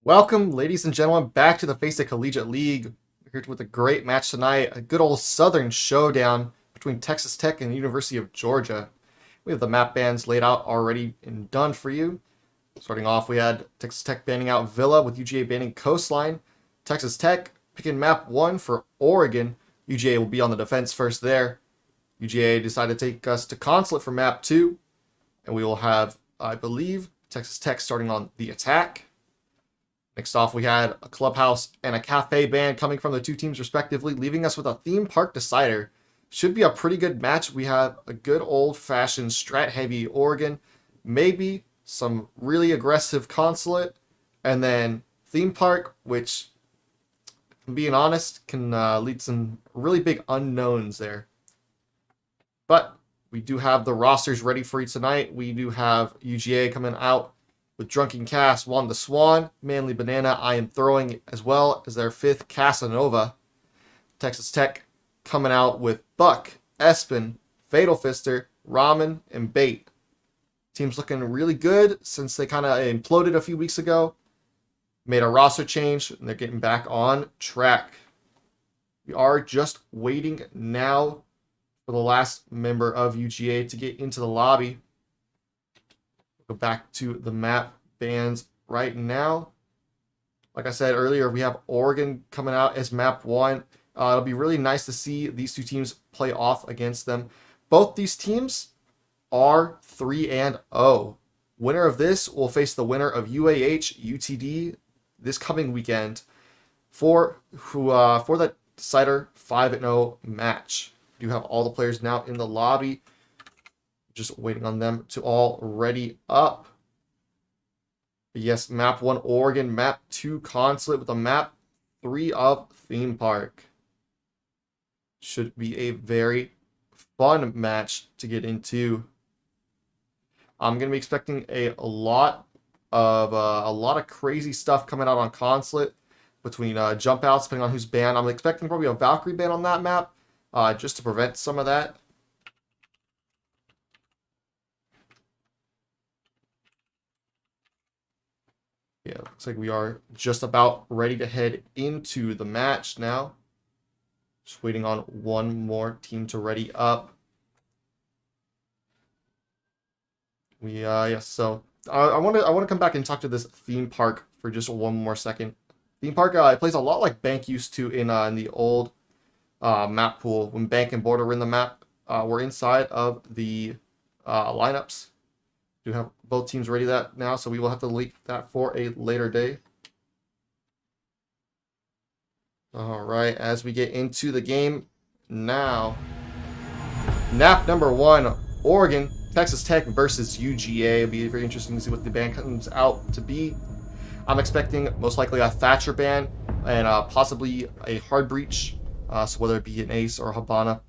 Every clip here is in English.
Welcome, ladies and gentlemen, back to the Faceit Collegiate League. We're here with a great match tonight, a good old Southern showdown between Texas Tech and the University of Georgia. We have the map bans laid out already and done for you. Starting off, we had Texas Tech banning out Villa with UGA banning Coastline. Texas Tech picking map 1 for Oregon. UGA will be on the defense first there. UGA decided to take us to Consulate for map 2. And we will have, I believe, Texas Tech starting on the attack. Next off, we had a clubhouse and a cafe ban coming from the two teams respectively, leaving us with a theme park decider. Should be a pretty good match. We have a good old-fashioned strat-heavy Oregon, maybe some really aggressive Consulate, and then theme park, which, being honest, can lead some really big unknowns there. But we do have the rosters ready for you tonight. We do have UGA coming out with Drunken Cass, Juan the Swan, Manly Banana, I Am Throwing, as well as their fifth Casanova. Texas Tech coming out with Buck, Espen, Fatal Fister, Ramen, and Bait. Team's looking really good since they kind of imploded a few weeks ago. Made a roster change, and they're getting back on track. We are just waiting now for the last member of UGA to get into the lobby. Go back to the map bans right now. Like I said earlier, we have Oregon coming out as map 1. It'll be really nice to see these two teams play off against them. Both these teams are 3-0. Winner of this will face the winner of UAH UTD this coming weekend for the decider 5-0 match. We do have all the players now in the lobby. Just waiting on them to all ready up. But yes, map 1 Oregon, map 2 Consulate with a map 3 of theme park. Should be a very fun match to get into. I'm gonna be expecting a lot of crazy stuff coming out on Consulate between jump outs, depending on who's banned. I'm expecting probably a Valkyrie ban on that map, just to prevent some of that. Yeah, looks like we are just about ready to head into the match now. Just waiting on one more team to ready up. So I want to come back and talk to this theme park for just one more second. Theme park it plays a lot like Bank used to in the old map pool when Bank and Border were in the map. We're inside of the lineups. Do have both teams ready that now, so we will have to leak that for a later day. All right, as we get into the game now, nap number 1, Oregon, Texas Tech versus UGA. It'll be very interesting to see what the ban comes out to be. I'm expecting most likely a Thatcher ban and possibly a hard breach, so whether it be an ace or a Habana.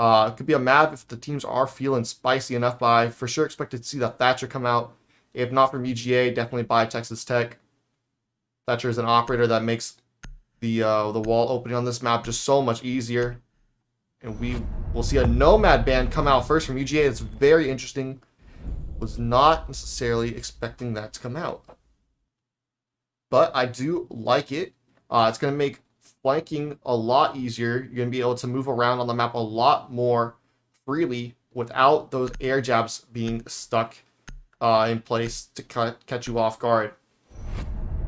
It could be a Mav if the teams are feeling spicy enough. But I for sure expected to see the Thatcher come out. If not from UGA, definitely by Texas Tech. Thatcher is an operator that makes the wall opening on this map just so much easier. And we will see a Nomad ban come out first from UGA. It's very interesting. Was not necessarily expecting that to come out. But I do like it. It's going to make flanking a lot easier. You're going to be able to move around on the map a lot more freely without those air jabs being stuck in place to catch you off guard.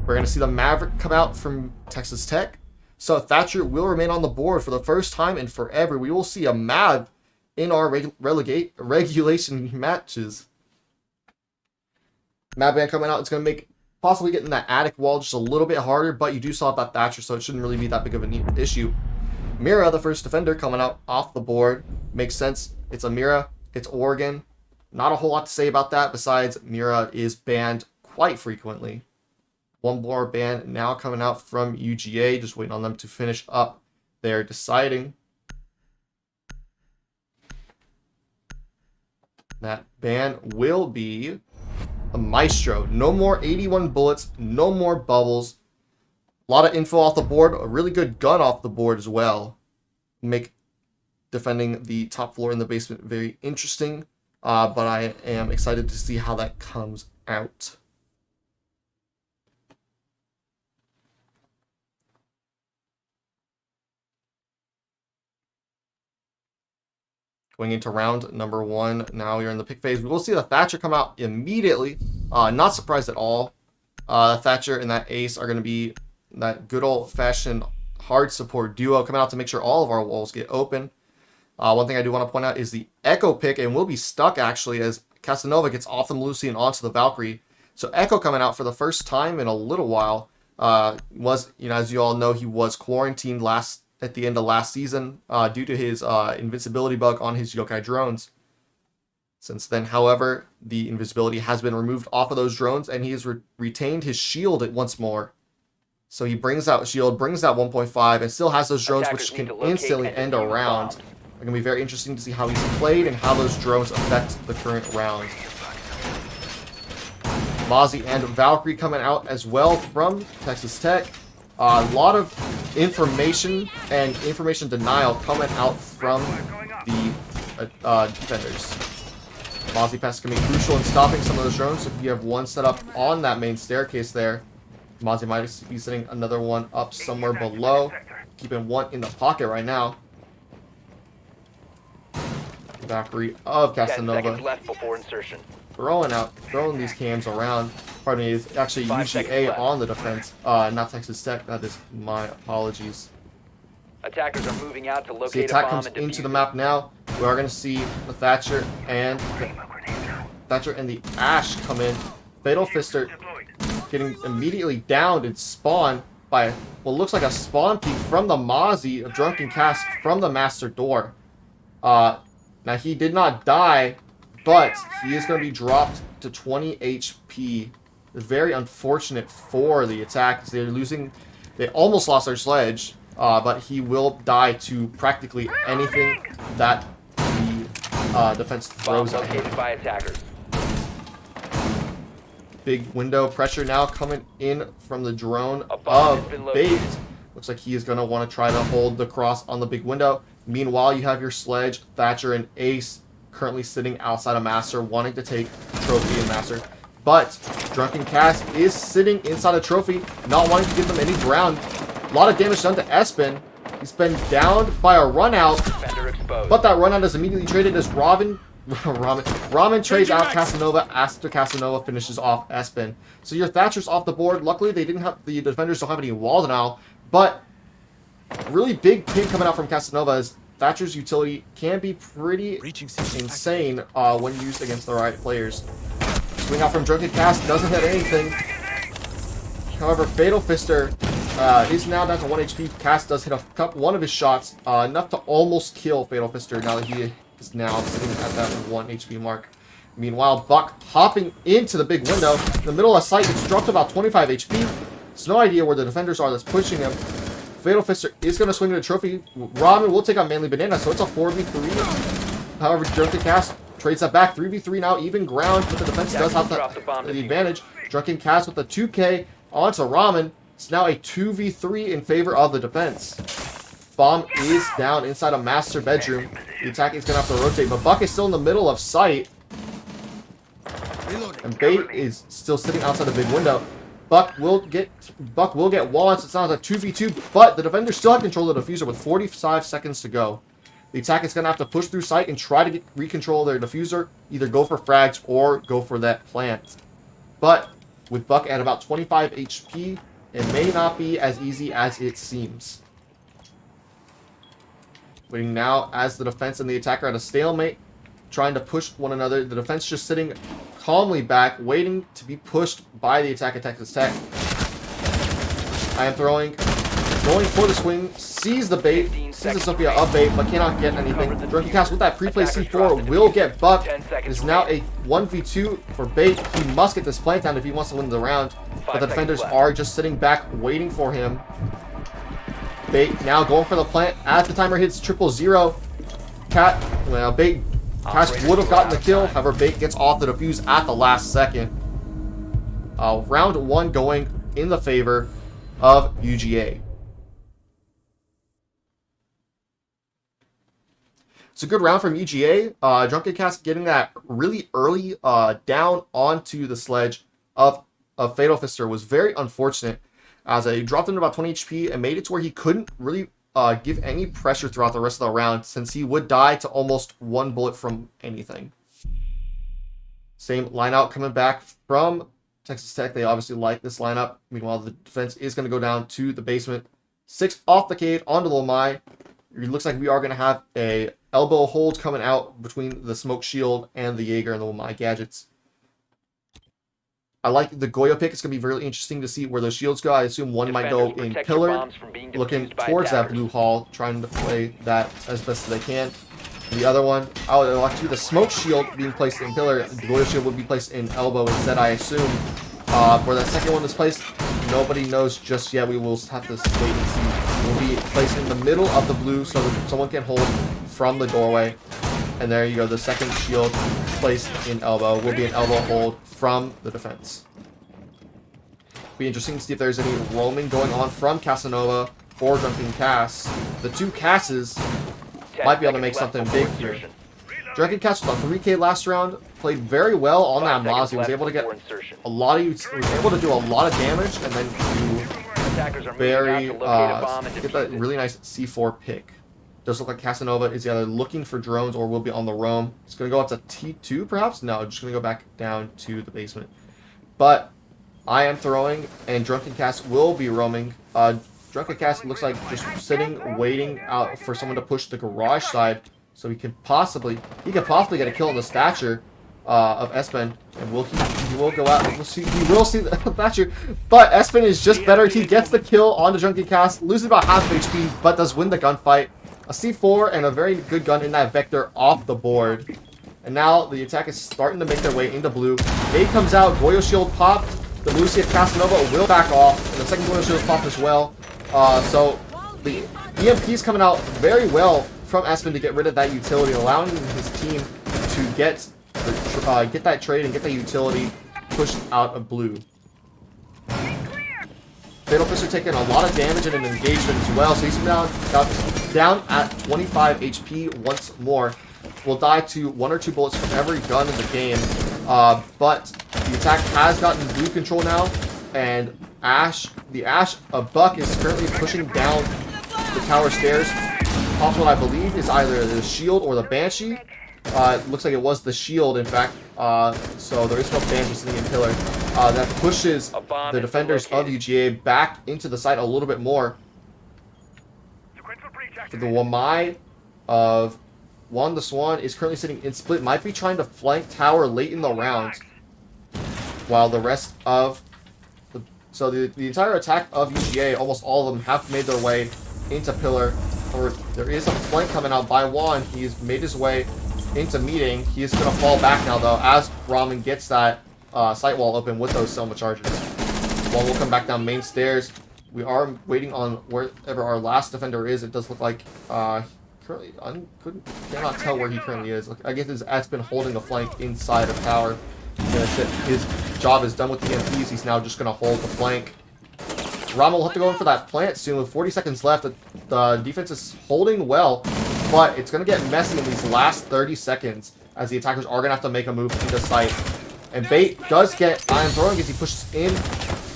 We're going to see the Maverick come out from Texas Tech. So Thatcher will remain on the board for the first time in forever. We will see a Mav in our regulation matches. Mav ban coming out. It's going to make possibly getting that attic wall just a little bit harder, but you do still have that Thatcher, so it shouldn't really be that big of an issue. Mira, the first defender, coming out off the board. Makes sense. It's a Mira. It's Oregon. Not a whole lot to say about that, besides Mira is banned quite frequently. One more ban now coming out from UGA. Just waiting on them to finish up their deciding. That ban will be a Maestro. No more 81 bullets, no more bubbles. A lot of info off the board, a really good gun off the board as well. Make defending the top floor in the basement very interesting, but I am excited to see how that comes out. Going into round number 1. Now you're in the pick phase. We will see the Thatcher come out immediately. Not surprised at all. Thatcher and that Ace are going to be that good old-fashioned hard support duo coming out to make sure all of our walls get open. One thing I do want to point out is the Echo pick, and we'll be stuck actually as Casanova gets off the Lucy and onto the Valkyrie. So Echo coming out for the first time in a little while. Was, as you all know, he was quarantined at the end of last season due to his invincibility bug on his yokai drones. Since then, however, the invisibility has been removed off of those drones, and he has retained his shield once more. So he brings out shield, brings out 1.5, and still has those drones which can instantly end a round. It's going to be very interesting to see how he's played and how those drones affect the current round. Mozzie and Valkyrie coming out as well from Texas Tech. A lot of information and information denial coming out from the defenders. Mozzie Pass can be crucial in stopping some of those drones. So if you have one set up on that main staircase there, Mozzie might be setting another one up somewhere below. Keeping one in the pocket right now. Valkyrie of Casanova left before insertion. throwing these cams around. Pardon me, it's actually UGA on the defense, not Texas Tech. That is my apologies. Attackers are moving out to locate So the attack comes into the map now. We are going to see the Thatcher and the Ash come in. Fatal Fister getting immediately downed and spawned by what looks like a spawn peek from the Mozzie, a drunken cast from the master door. Now he did not die, but he is going to be dropped to 20 HP. Very unfortunate for the attack. They almost lost their sledge, but he will die to practically anything that the defense throws at him. by attackers. Big window pressure now coming in from the drone of Bait. Looks like he is going to want to try to hold the cross on the big window. Meanwhile, you have your Sledge, Thatcher, and Ace currently sitting outside of Master, wanting to take Trophy and Master. But Drunken Cast is sitting inside a Trophy, not wanting to give them any ground. A lot of damage done to Espen. He's been downed by a run-out, but that run-out is immediately traded as Ramen trades out Casanova after Casanova finishes off Espen. So your Thatcher's off the board. Luckily, the defenders don't have any wall denial, but really big ping coming out from Casanova as Thatcher's utility can be pretty insane when used against the right players. Swing out from Drunken Cast doesn't hit anything. However, Fatal Fister is now down to 1 HP. Cast does hit one of his shots, enough to almost kill Fatal Fister now that he is now sitting at that 1 HP mark. Meanwhile, Buck hopping into the big window. In the middle of sight, it's dropped to about 25 HP. There's no idea where the defenders are that's pushing him. Fatal Fister is going to swing to the Trophy. Ramen will take on Manly Banana, so it's a 4v3. However, Drunken Cast trades that back. 3v3 now, even ground, but the defense does have the advantage. Drunken Cast with the 2k onto Ramen. It's now a 2v3 in favor of the defense. Bomb is down inside a master bedroom. The attack is going to have to rotate, but Buck is still in the middle of sight. And Bait is still sitting outside the big window. Buck will get wall, so it's not a 2v2, but the defenders still have control of the diffuser with 45 seconds to go. The attack is going to have to push through sight and try to recontrol their diffuser, either go for frags or go for that plant. But with Buck at about 25 HP, it may not be as easy as it seems. Waiting now as the defense and the attacker at a stalemate, trying to push one another. The defense just sitting calmly back, waiting to be pushed by the attack of Texas Tech. I am going for the swing, sees the bait, sees the Sophia of bait, but cannot get anything. Drunken Cast with that pre-play C4 will get Buck. It is now a 1v2 for Bait. He must get this plant down if he wants to win the round, but the defenders are just sitting back, waiting for him. Bait now going for the plant as the timer hits 000. Bait Cast would have gotten the kill, however Bait gets off the defuse at the last second. Round 1 going in the favor of UGA. It's a good round from UGA. Drunken Cast getting that really early down onto the sledge of Fatal Fister was very unfortunate, as he dropped into about 20 HP and made it to where he couldn't really give any pressure throughout the rest of the round, since he would die to almost one bullet from anything. Same lineout coming back from Texas Tech. They obviously like this lineup. Meanwhile, the defense is going to go down to the basement. 6 off the cave onto the Lomai. It looks like we are going to have a elbow hold coming out between the smoke shield and the Jaeger and the Lomai gadgets. I like the Goyo pick. It's going to be really interesting to see where those shields go. I assume one might go in pillar, looking towards that blue hall, trying to play that as best as they can. The other one, I would like to do the smoke shield being placed in pillar. The Goyo shield would be placed in elbow instead, I assume. Where that second one is placed, nobody knows just yet. We will have to wait and see. It will be placed in the middle of the blue so that someone can hold from the doorway. And there you go. The second shield placed in elbow will be an elbow hold from the defense. Be interesting to see if there's any roaming going on from Casanova or Drunken Cass. The two Casses might be able to make something big here. Drunken Cass was on 3K last round, played very well on that Mozzie, was able to get a lot of, was able to do a lot of damage, and then do very get that really nice C4 pick. Does look like Casanova is either looking for drones or will be on the roam. It's going to go up to T2 perhaps? No, just going to go back down to the basement. But I am throwing, and Drunken Cass will be roaming. Drunken Cass looks like just sitting, waiting out for someone to push the garage side, so he could possibly get a kill on the Thatcher of Espen, and he will go out. He will see the Thatcher, but Espen is just better. He gets the kill on the Drunken Cass, loses about half HP, but does win the gunfight. A C4 and a very good gun in that Vector off the board. And now the attack is starting to make their way into blue. A comes out, Goyo shield popped. The Lucia Casanova will back off, and the second Goyo shield popped as well. So the EMP is coming out very well from Espen to get rid of that utility, allowing his team to get that trade and get that utility pushed out of blue. Fatal Fister taking a lot of damage in an engagement as well, so he's down at 25 HP once more. Will die to 1 or 2 bullets from every gun in the game, but the attack has gotten blue control now, and Buck is currently pushing down the tower stairs. Pops what I believe is either the shield or the Banshee. It looks like it was the shield, in fact. So there is no Banshee sitting in pillar. That pushes the defenders of UGA back into the site a little bit more. For the Wamai of Juan the Swan is currently sitting in split. Might be trying to flank tower late in the round. While the rest of the entire attack of UGA, almost all of them have made their way into pillar. Or there is a flank coming out by Juan. He's made his way into meeting. He is going to fall back now, though, as Ramen gets that sight wall open with those Selma charges. Juan will come back down main stairs. We are waiting on wherever our last defender is. It does look like currently cannot tell where he currently is. I guess it's been holding the flank inside of tower. His job is done with the EMPs. He's now just going to hold the flank. Ramen will have to go in for that plant soon with 40 seconds left. The defense is holding well, but it's going to get messy in these last 30 seconds as the attackers are going to have to make a move into sight. And Bait does get iron throwing as he pushes in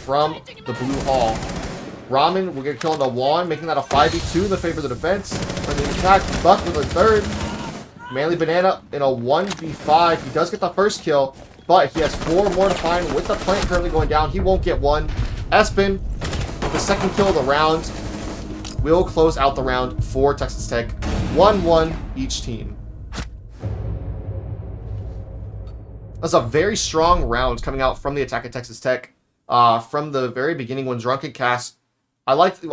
from the blue hall. Ramen will get killed on Juan, making that a 5v2 in the favor of the defense. For the attack, Buck with a third. Manly Banana in a 1v5. He does get the first kill, but he has 4 more to find with the plant currently going down. He won't get one. Espen, the second kill of the round, will close out the round for Texas Tech. 1-1 each team. That's a very strong round coming out from the attack at Texas Tech. From the very beginning when Drunken Cass, I liked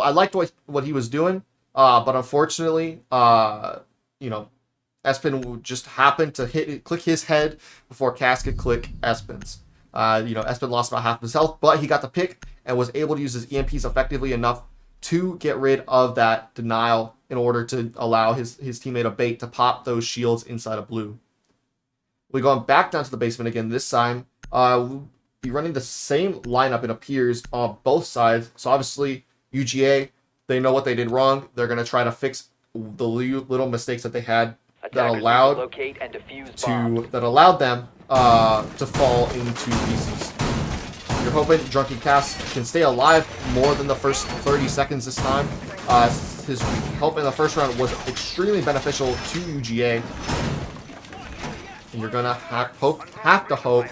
what he was doing, but unfortunately, Espen just happened to click his head before Cass could click Espen's. Espen lost about half of his health, but he got the pick and was able to use his EMPs effectively enough to get rid of that denial in order to allow his teammate Abate to pop those shields inside of blue. We're going back down to the basement again this time. We'll be running the same lineup, it appears, on both sides. So obviously, UGA, they know what they did wrong. They're going to try to fix the little mistakes that they had that allowed them to fall into pieces. You're hoping Drunken Cass can stay alive more than the first 30 seconds this time. his help in the first round was extremely beneficial to UGA. And you're gonna have to hope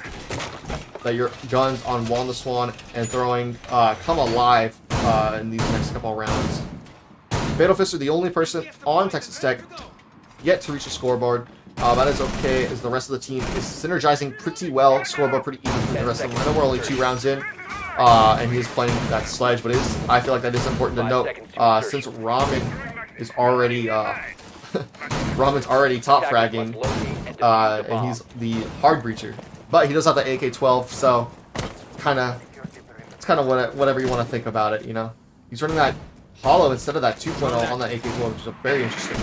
that your guns on Wall the Swan and throwing come alive in these next couple of rounds. Fatal Fists are the only person on Texas Tech yet to reach the scoreboard. That is okay, as the rest of the team is synergizing pretty well. Scoreboard pretty even for the rest of them. I know we're only 2 rounds in, and he's playing that sledge, but I feel like that is important to note, since Ramen is already Ramen's already top fragging, and he's the hard breacher. But he does have the AK-12, so it's kind of whatever you want to think about it, you know. He's running that hollow instead of that 2.0 on that AK-12, which is very interesting.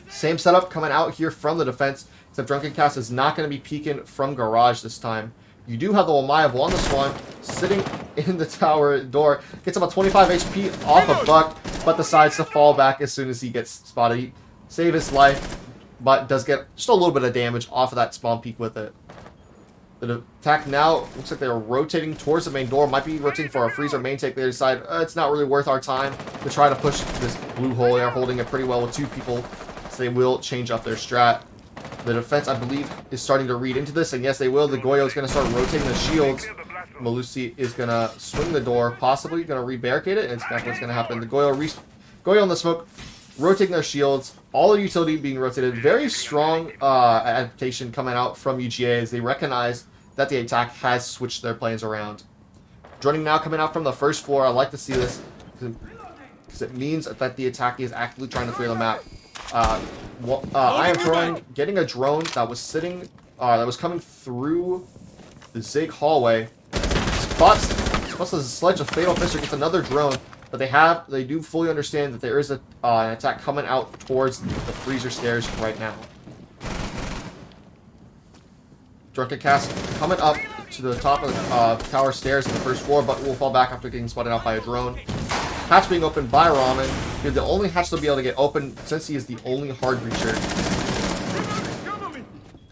Same setup coming out here from the defense, except Drunken Cast is not going to be peeking from garage this time. You do have the Wamai of Wanda Swan sitting in the tower door. Gets about 25 HP off a buck, but decides to fall back as soon as he gets spotted. He save his life, but does get just a little bit of damage off of that spawn peak with it. The attack now looks like they're rotating towards the main door. Might be rotating for a freezer main take. They decide it's not really worth our time to try to push this blue hole. They're holding it pretty well with 2 people, so they will change up their strat. The defense, I believe, is starting to read into this, and yes, they will. The Goyo is going to start rotating the shields. Malusi is going to swing the door, possibly going to re-barricade it, and it's not what's going to happen. The Goyo in the smoke, rotating their shields. All the utility being rotated. Very strong adaptation coming out from UGA as they recognize that the attack has switched their plans around. Joining now coming out from the first floor. I like to see this because it means that the attack is actively trying to clear the map. I am throwing, getting a drone that was sitting, that was coming through the Zig hallway. Spots the sledge of Fatal Fister, gets another drone, but they do fully understand that there is an attack coming out towards the freezer stairs right now. Drunken Cast coming up to the top of the tower stairs in the first floor, but will fall back after getting spotted out by a drone. Hatch being opened by Ramen. You're the only hatch to be able to get open since he is the only hard breacher.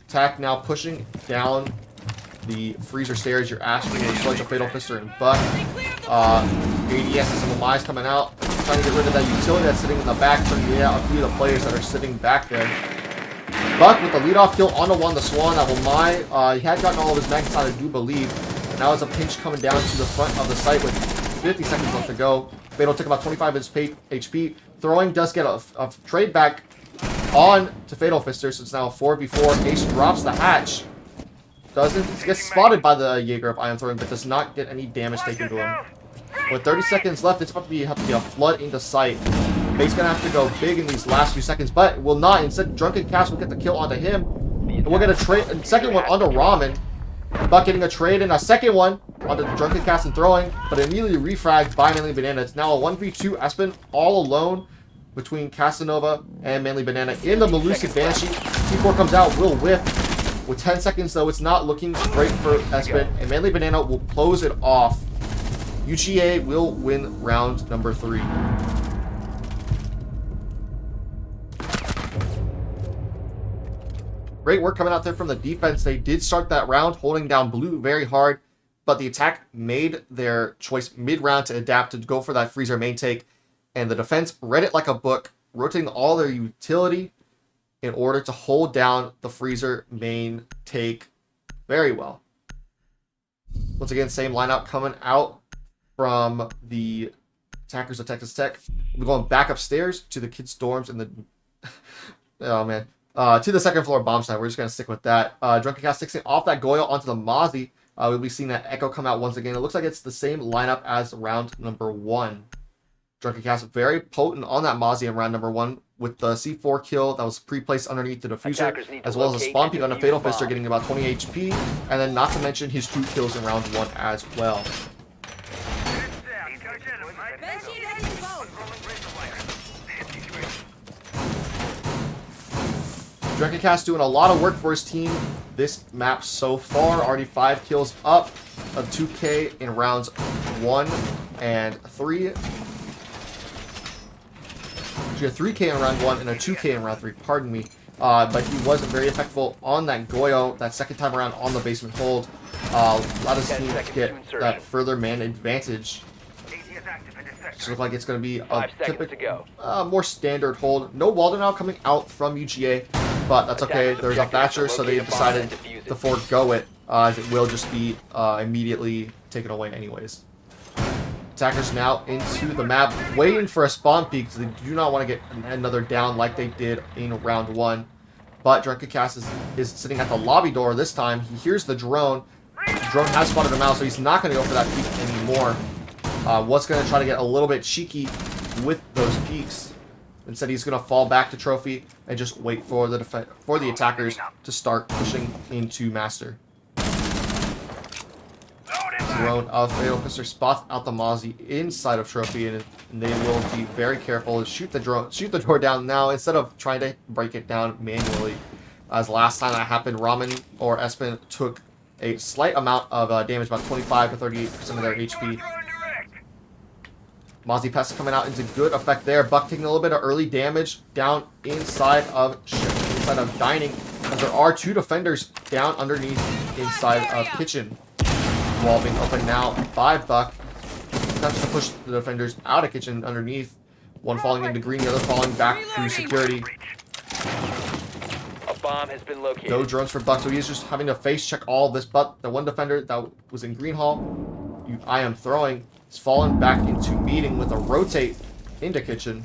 Attack now pushing down the freezer stairs. You're asking for Sledge of Fatal Fister and Buck. ADS and some Mize coming out, trying to get rid of that utility that's sitting in the back, turning out a few of the players that are sitting back there. Buck with the leadoff kill on the one, the Swan. That Wamai, he had gotten all of his mags out, I do believe. And now it's a pinch coming down to the front of the site with 50 seconds left to go. Fatal took about 25 HP. Throwing does get a trade back on to Fatal Fister, so it's now a 4v4. Ace drops the hatch. Gets spotted by the Jaeger of Ion Throwing, but does not get any damage taken to him. With 30 seconds left, it's about to have to be a flood into sight. Bait's gonna have to go big in these last few seconds, but will not. Instead, Drunken Cast will get the kill onto him. And we'll get a second one onto Ramen. Buck getting a trade and a second one onto Drunken Cast and Throwing, but immediately refragged by Manly Banana. It's now a 1v2 Espen all alone between Casanova and Manly Banana in the Malusi Banshee. T4 comes out, will whiff. With 10 seconds though, it's not looking great for Espen, and Manly Banana will close it off. UGA will win round number 3. Great work coming out there from the defense. They did start that round holding down blue very hard, but the attack made their choice mid-round to adapt to go for that freezer main take, and the defense read it like a book, rotating all their utility in order to hold down the freezer main take very well. Once again, same lineup coming out from the attackers of Texas Tech. We're going back upstairs to the kids' dorms in the... oh, man. To the second floor bomb site. We're just going to stick with that. Drunken Cast fixing off that Goyle onto the Mozzie. We'll be seeing that Echo come out once again. It looks like it's the same lineup as round number 1. Drunken Cast very potent on that Mozzie in round number 1 with the C4 kill that was pre-placed underneath the diffuser, as well as a spawn peek on a Fatal Fister getting about 20 HP, and then not to mention his 2 kills in round 1 as well. Drunken Cast doing a lot of work for his team this map so far. Already 5 kills up, of 2K in rounds 1 and 3. You got 3K in round 1 and a 2K in round 3, pardon me. But he wasn't very effective on that Goyo that second time around on the basement hold. Allowed his team to get that further man advantage. Just look like it's going to be a 5 seconds to typical, go. more standard hold. No Walden now coming out from UGA, but that's okay. There's a Thatcher, so they decided to forego it, as it will just be immediately taken away anyways. Attackers now into the map, waiting for a spawn peek because they do not want to get another down like they did in round 1. But Drunken Cass is sitting at the lobby door this time. He hears the drone. The drone has spotted him out, so he's not going to go for that peek anymore. Was going to try to get a little bit cheeky with those peeks. Instead, he's going to fall back to Trophy and just wait for the attackers to start pushing into Master. Drone of Fatal Fister spots out the Mozzie inside of Trophy, and they will be very careful to shoot the door down now instead of trying to break it down manually. As last time that happened, Ramen or Espen took a slight amount of damage, about 25 to 38% of their HP. Mozzie Pest coming out into good effect there. Buck taking a little bit of early damage down inside of Dining, as there are 2 defenders down underneath inside of Kitchen. Wall being open now by Buck. Attempts to push the defenders out of Kitchen underneath. One falling into green, the other falling back through security. A bomb has been located. No drones for Buck, so he's just having to face check all of this. But the one defender that was in green hall, I am throwing, is fallen back into meeting with a rotate into Kitchen.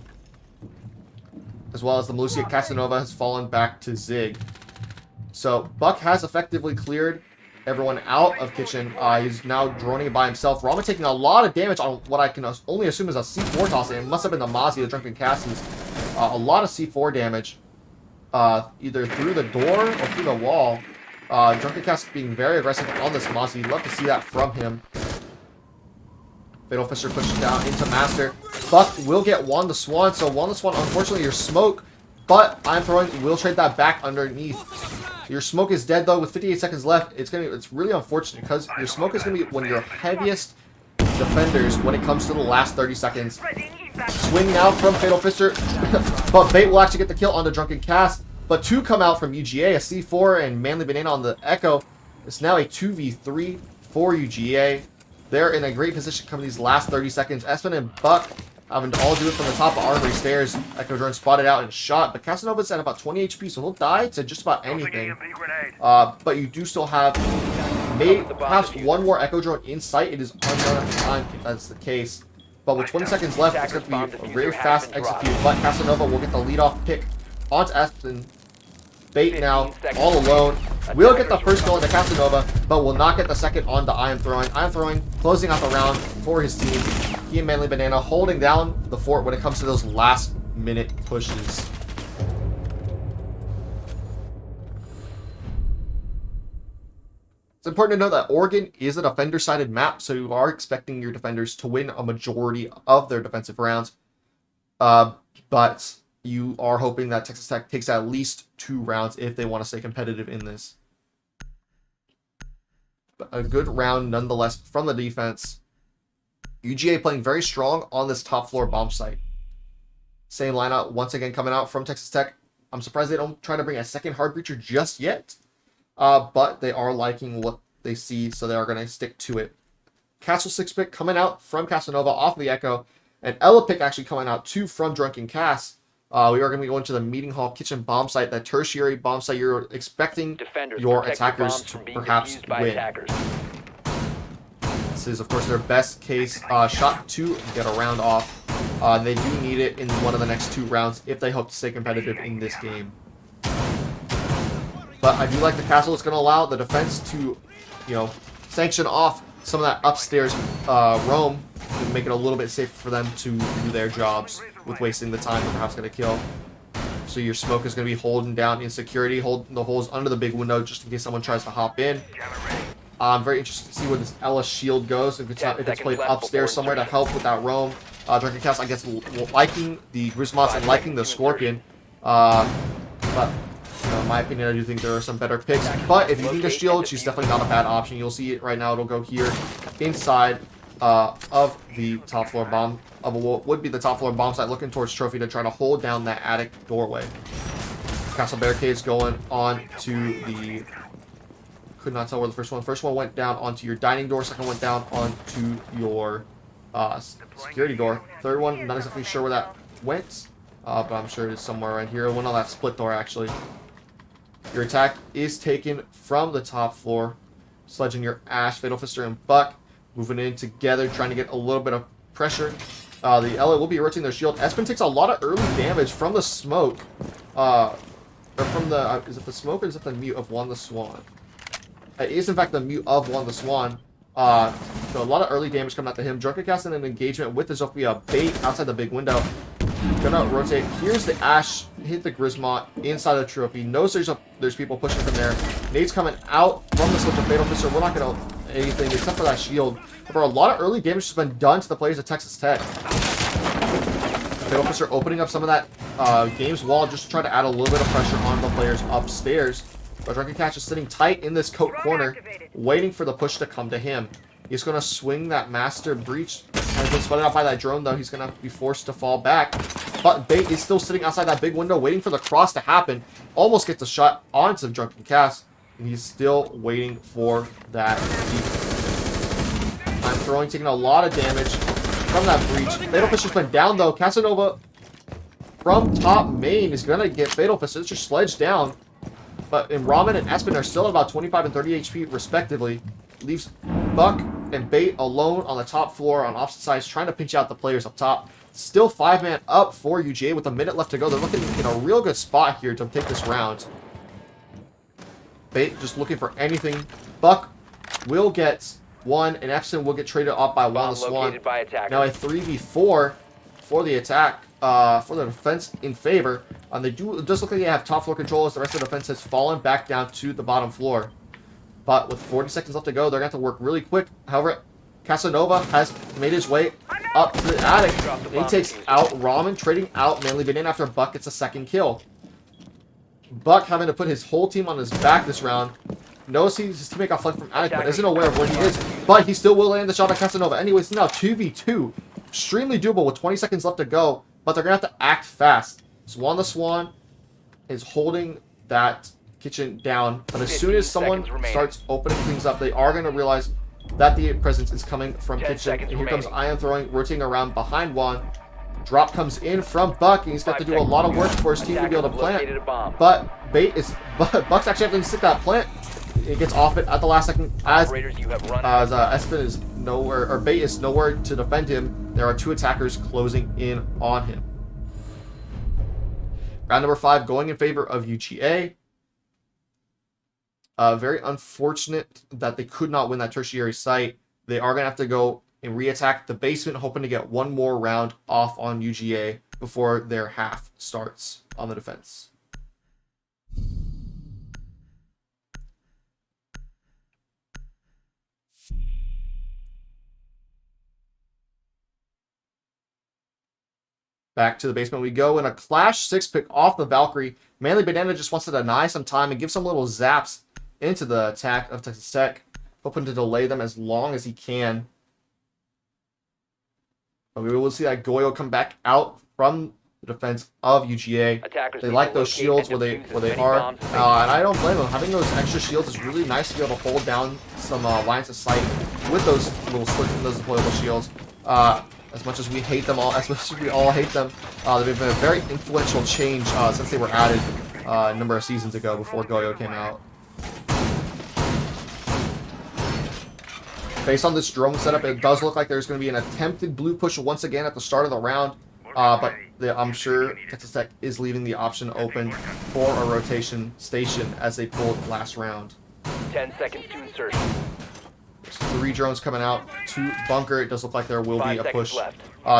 As well as the Malusia Casanova has fallen back to Zig. So Buck has effectively cleared everyone out of Kitchen. He's now droning by himself. Rama taking a lot of damage on what I can only assume is a C4 toss. It must have been the Mozzie, the Drunken Cassis. A lot of C4 damage, either through the door or through the wall. Drunken Cassis being very aggressive on this Mozzie. You'd love to see that from him. Fatal Fister pushes down into Master. Buck will get Juan the Swan. So Juan the Swan, unfortunately, your smoke, but I'm throwing, will trade that back underneath. Your smoke is dead though with 58 seconds left. It's really unfortunate because your smoke is going to be one of your heaviest defenders when it comes to the last 30 seconds. Swing now from Fatal Fister, but Bait will actually get the kill on the Drunken Cass. But 2 come out from UGA, a C4 and Manly Banana on the Echo. It's now a 2v3 for UGA. They're in a great position coming these last 30 seconds. Espen and Buck having to all do it from the top of Armory Stairs. Echo Drone spotted out and shot, but Casanova's at about 20 HP, so he'll die to just about anything. But you do still have perhaps one more Echo Drone in sight. It is unknown at the time if that's the case. But with 20 seconds left, it's going to be a very fast execute. But Casanova will get the lead-off pick onto Espen. Bait now, all alone. Will get the first goal into Casanova, but will not get the second on the I Am Throwing. I Am Throwing, closing out the round for his team. He and Manly Banana holding down the fort when it comes to those last-minute pushes. It's important to know that Oregon is a defender-sided map, so you are expecting your defenders to win a majority of their defensive rounds. But you are hoping that Texas Tech takes at least 2 rounds if they want to stay competitive in this. But a good round nonetheless from the defense. UGA playing very strong on this top floor bomb site. Same lineup once again coming out from Texas Tech. I'm surprised they don't try to bring a second hard breacher just yet. But they are liking what they see, so they are going to stick to it. Castle 6-pick coming out from Casanova off the Echo. And Ella pick actually coming out too from Drunken Cass. We are going to be going to the Meeting Hall Kitchen bomb site, that tertiary bomb site you're expecting your attackers to perhaps win. This is, of course, their best case shot to get a round off. They do need it in one of the next 2 rounds if they hope to stay competitive in this game. But I do like the castle. It's going to allow the defense to, sanction off some of that upstairs roam and make it a little bit safer for them to do their jobs with wasting the time they're perhaps going to kill. So your smoke is going to be holding down in security, holding the holes under the big window just in case someone tries to hop in. I'm very interested to see where this Ella shield goes, if it's played upstairs somewhere to help with that roam. Drunken Cass, I guess, liking the Grismonts and liking the Scorpion. But in my opinion, I do think there are some better picks. But if you need a shield, she's definitely not a bad option. You'll see it right now. It'll go here inside of the top floor bomb, of what would be the top floor bomb site, looking towards Trophy to try to hold down that attic doorway. Castle barricades going on to the... Could not tell where the first one. First one went down onto your dining door. Second went down onto your security door. Third one, not exactly sure where that went, but I'm sure it is somewhere around here. It went on that split door, actually. Your attack is taken from the top floor. Sledging your Ash, Fatal Fister, and Buck. Moving in together, trying to get a little bit of pressure. The LA will be rotating their shield. Espen takes a lot of early damage from the smoke. Or from the... is it the smoke or is it the mute of Juan the Swan? It is, in fact, the mute of Juan the Swan. So a lot of early damage coming out to him. Drunken cast in an engagement with the Zofia bait outside the big window. Gonna rotate. Here's the Ash. Hit the Grismont inside the trophy. Knows there's people pushing from there. Nade's coming out from the switch of Fatal Fister. We're not gonna anything except for that shield. But a lot of early damage has been done to the players of Texas Tech. Fatal Fister opening up some of that game's wall just to try to add a little bit of pressure on the players upstairs. But Drunken Catch is sitting tight in this coat corner, waiting for the push to come to him. He's going to swing that Master Breach. Has been spotted out by that drone, though. He's going to be forced to fall back. But Bait is still sitting outside that big window, waiting for the cross to happen. Almost gets a shot onto the Drunken Cast. And he's still waiting for that deep. I'm throwing, taking a lot of damage from that breach. Fatal Fister's been down, though. Casanova from top main is going to get Fatal Fister. It's just sledged down. But Ramen and Espen are still at about 25 and 30 HP, respectively. Leaves Buck and Bait alone on the top floor on opposite sides, trying to pinch out the players up top. Still 5-man up for UGA with a minute left to go. They're looking in a real good spot here to take this round. Bait just looking for anything. Buck will get one, and Epson will get traded off by Juan the Swan. Now a 3v4 for the attack, for the defense in favor. It does look like they have top floor control as the rest of the defense has fallen back down to the bottom floor. But with 40 seconds left to go, they're going to have to work really quick. However, Casanova has made his way up to the attic. And he takes out Ramen, trading out Manly Banana after Buck gets a second kill. Buck having to put his whole team on his back this round. Knows his teammate got flanked from attic, but isn't aware of where he is. But he still will land the shot on Casanova. Anyways, now 2v2. Extremely doable with 20 seconds left to go. But they're going to have to act fast. Swan the Swan is holding that kitchen down, but as soon as someone starts opening things up, they are going to realize that the presence is coming from kitchen. And here comes Ion throwing, rotating around behind Juan. Drop comes in from Buck, and he's got to do a lot of work for his team to be able to plant. But Buck's actually having to stick that plant. It gets off it at the last second as Espen is nowhere, or Bait is nowhere to defend him. There are two attackers closing in on him. Round number 5 going in favor of UGA. Very unfortunate that they could not win that tertiary site. They are going to have to go and re-attack the basement, hoping to get one more round off on UGA before their half starts on the defense. Back to the basement we go in a Clash 6 pick off the Valkyrie. Manly Banana just wants to deny some time and give some little zaps into the attack of Texas Tech, hoping to delay them as long as he can. But we will see that Goyo come back out from the defense of UGA. They like those shields where they are, and I don't blame them. Having those extra shields is really nice to be able to hold down some lines of sight with those little slits and those deployable shields. As much as we hate them all, as much as we all hate them, they've been a very influential change since they were added a number of seasons ago before Goyo came out. Based on this drone setup, it does look like there's going to be an attempted blue push once again at the start of the round. But I'm sure Texas Tech is leaving the option open for a rotation station as they pulled last round. 10 seconds to insertion. There's 3 drones coming out to bunker. It does look like there will be a push.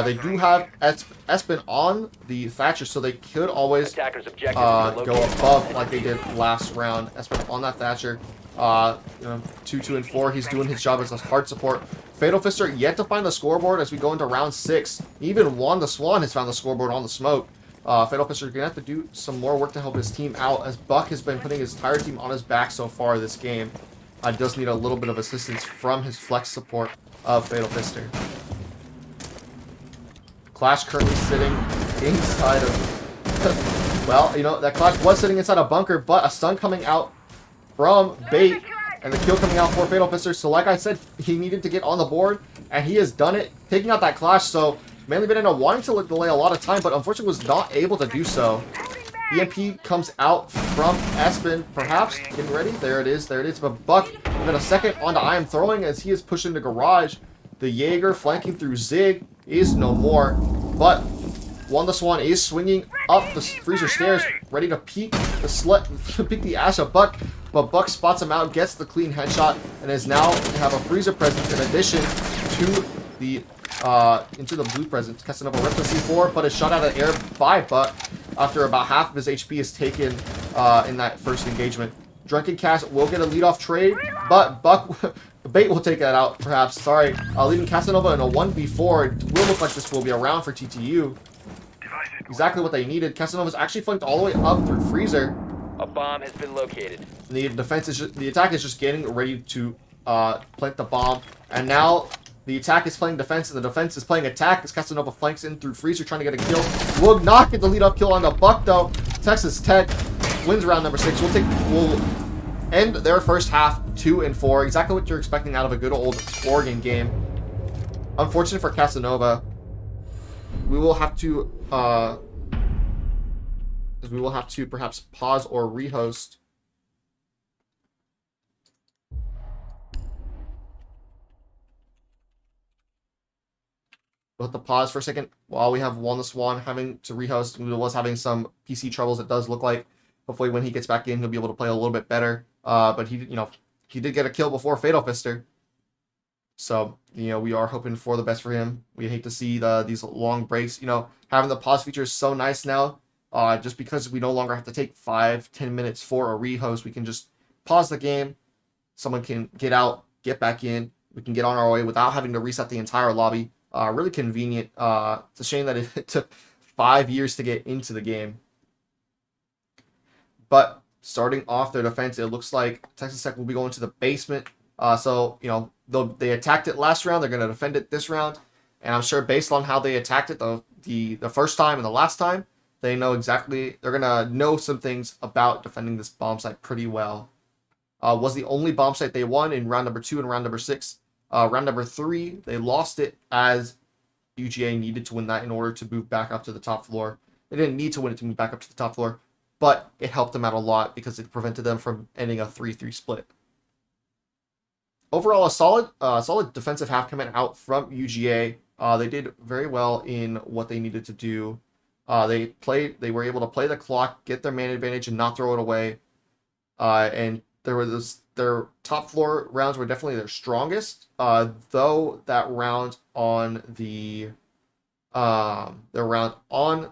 They do have Espen on the Thatcher, so they could always go above like they did last round. Espen on that Thatcher. 2, 2, and 4. He's doing his job as a hard support. Fatal Fister yet to find the scoreboard as we go into round 6. Even Juan the Swan has found the scoreboard on the smoke. Fatal Fister gonna have to do some more work to help his team out, as Buck has been putting his entire team on his back so far this game. Does need a little bit of assistance from his flex support of Fatal Fister. Clash currently sitting inside of... well, you know, that Clash was sitting inside a bunker, but a stun coming out from Bait, and the kill coming out for Fatal Fister. So like I said, he needed to get on the board, and he has done it, taking out that clash. So Manly Banana wanting to delay a lot of time, but unfortunately was not able to do so. EMP comes out from Espen, perhaps getting ready. There it is. But Buck, even a second onto I Am Throwing as he is pushing the garage. The Jaeger flanking through Zig is no more, but One the Swan is swinging up the freezer stairs, ready to peek the Ash of Buck, but Buck spots him out, gets the clean headshot, and is now have a freezer presence in addition to the into the blue presence. Casanova ripped the C4, but is shot out of the air by Buck after about half of his HP is taken in that first engagement. Drunken Cass will get a leadoff trade, but Buck Bait will take that out, perhaps. Sorry. Leaving Casanova in a 1v4. It will look like this will be a round for TTU. Exactly what they needed. Casanova's actually flanked all the way up through Freezer. A bomb has been located. The defense is the attack is just getting ready to plant the bomb, and now the attack is playing defense, and the defense is playing attack as Casanova flanks in through Freezer, trying to get a kill. Will not get the lead-up kill on the Buck though. Texas Tech wins round number 6. We'll end their first half 2-4. Exactly what you're expecting out of a good old Oregon game. Unfortunate for Casanova. We will have to perhaps pause or rehost. We'll have to pause for a second while we have One the Swan having to rehost. He was having some PC troubles, it does look like. Hopefully when he gets back in, he'll be able to play a little bit better. But he did get a kill before Fatal Fister. So, we are hoping for the best for him. We hate to see these long breaks. Having the pause feature is so nice now. Just because we no longer have to take 5-10 minutes for a rehost, we can just pause the game. Someone can get out, get back in. We can get on our way without having to reset the entire lobby. Really convenient. It's a shame that it took 5 years to get into the game. But starting off their defense, it looks like Texas Tech will be going to the basement. So, they attacked it last round. They're going to defend it this round. And I'm sure based on how they attacked it the first time and the last time, they know exactly, they're going to know some things about defending this bomb site pretty well. Was the only bomb site they won in round number 2 and round number 6. Round number 3, they lost it as UGA needed to win that in order to move back up to the top floor. They didn't need to win it to move back up to the top floor, but it helped them out a lot because it prevented them from ending a 3-3 split. Overall, a solid defensive half coming out from UGA. They did very well in what they needed to do. They were able to play the clock, get their man advantage, and not throw it away. And their top floor rounds were definitely their strongest. Though that round on their round on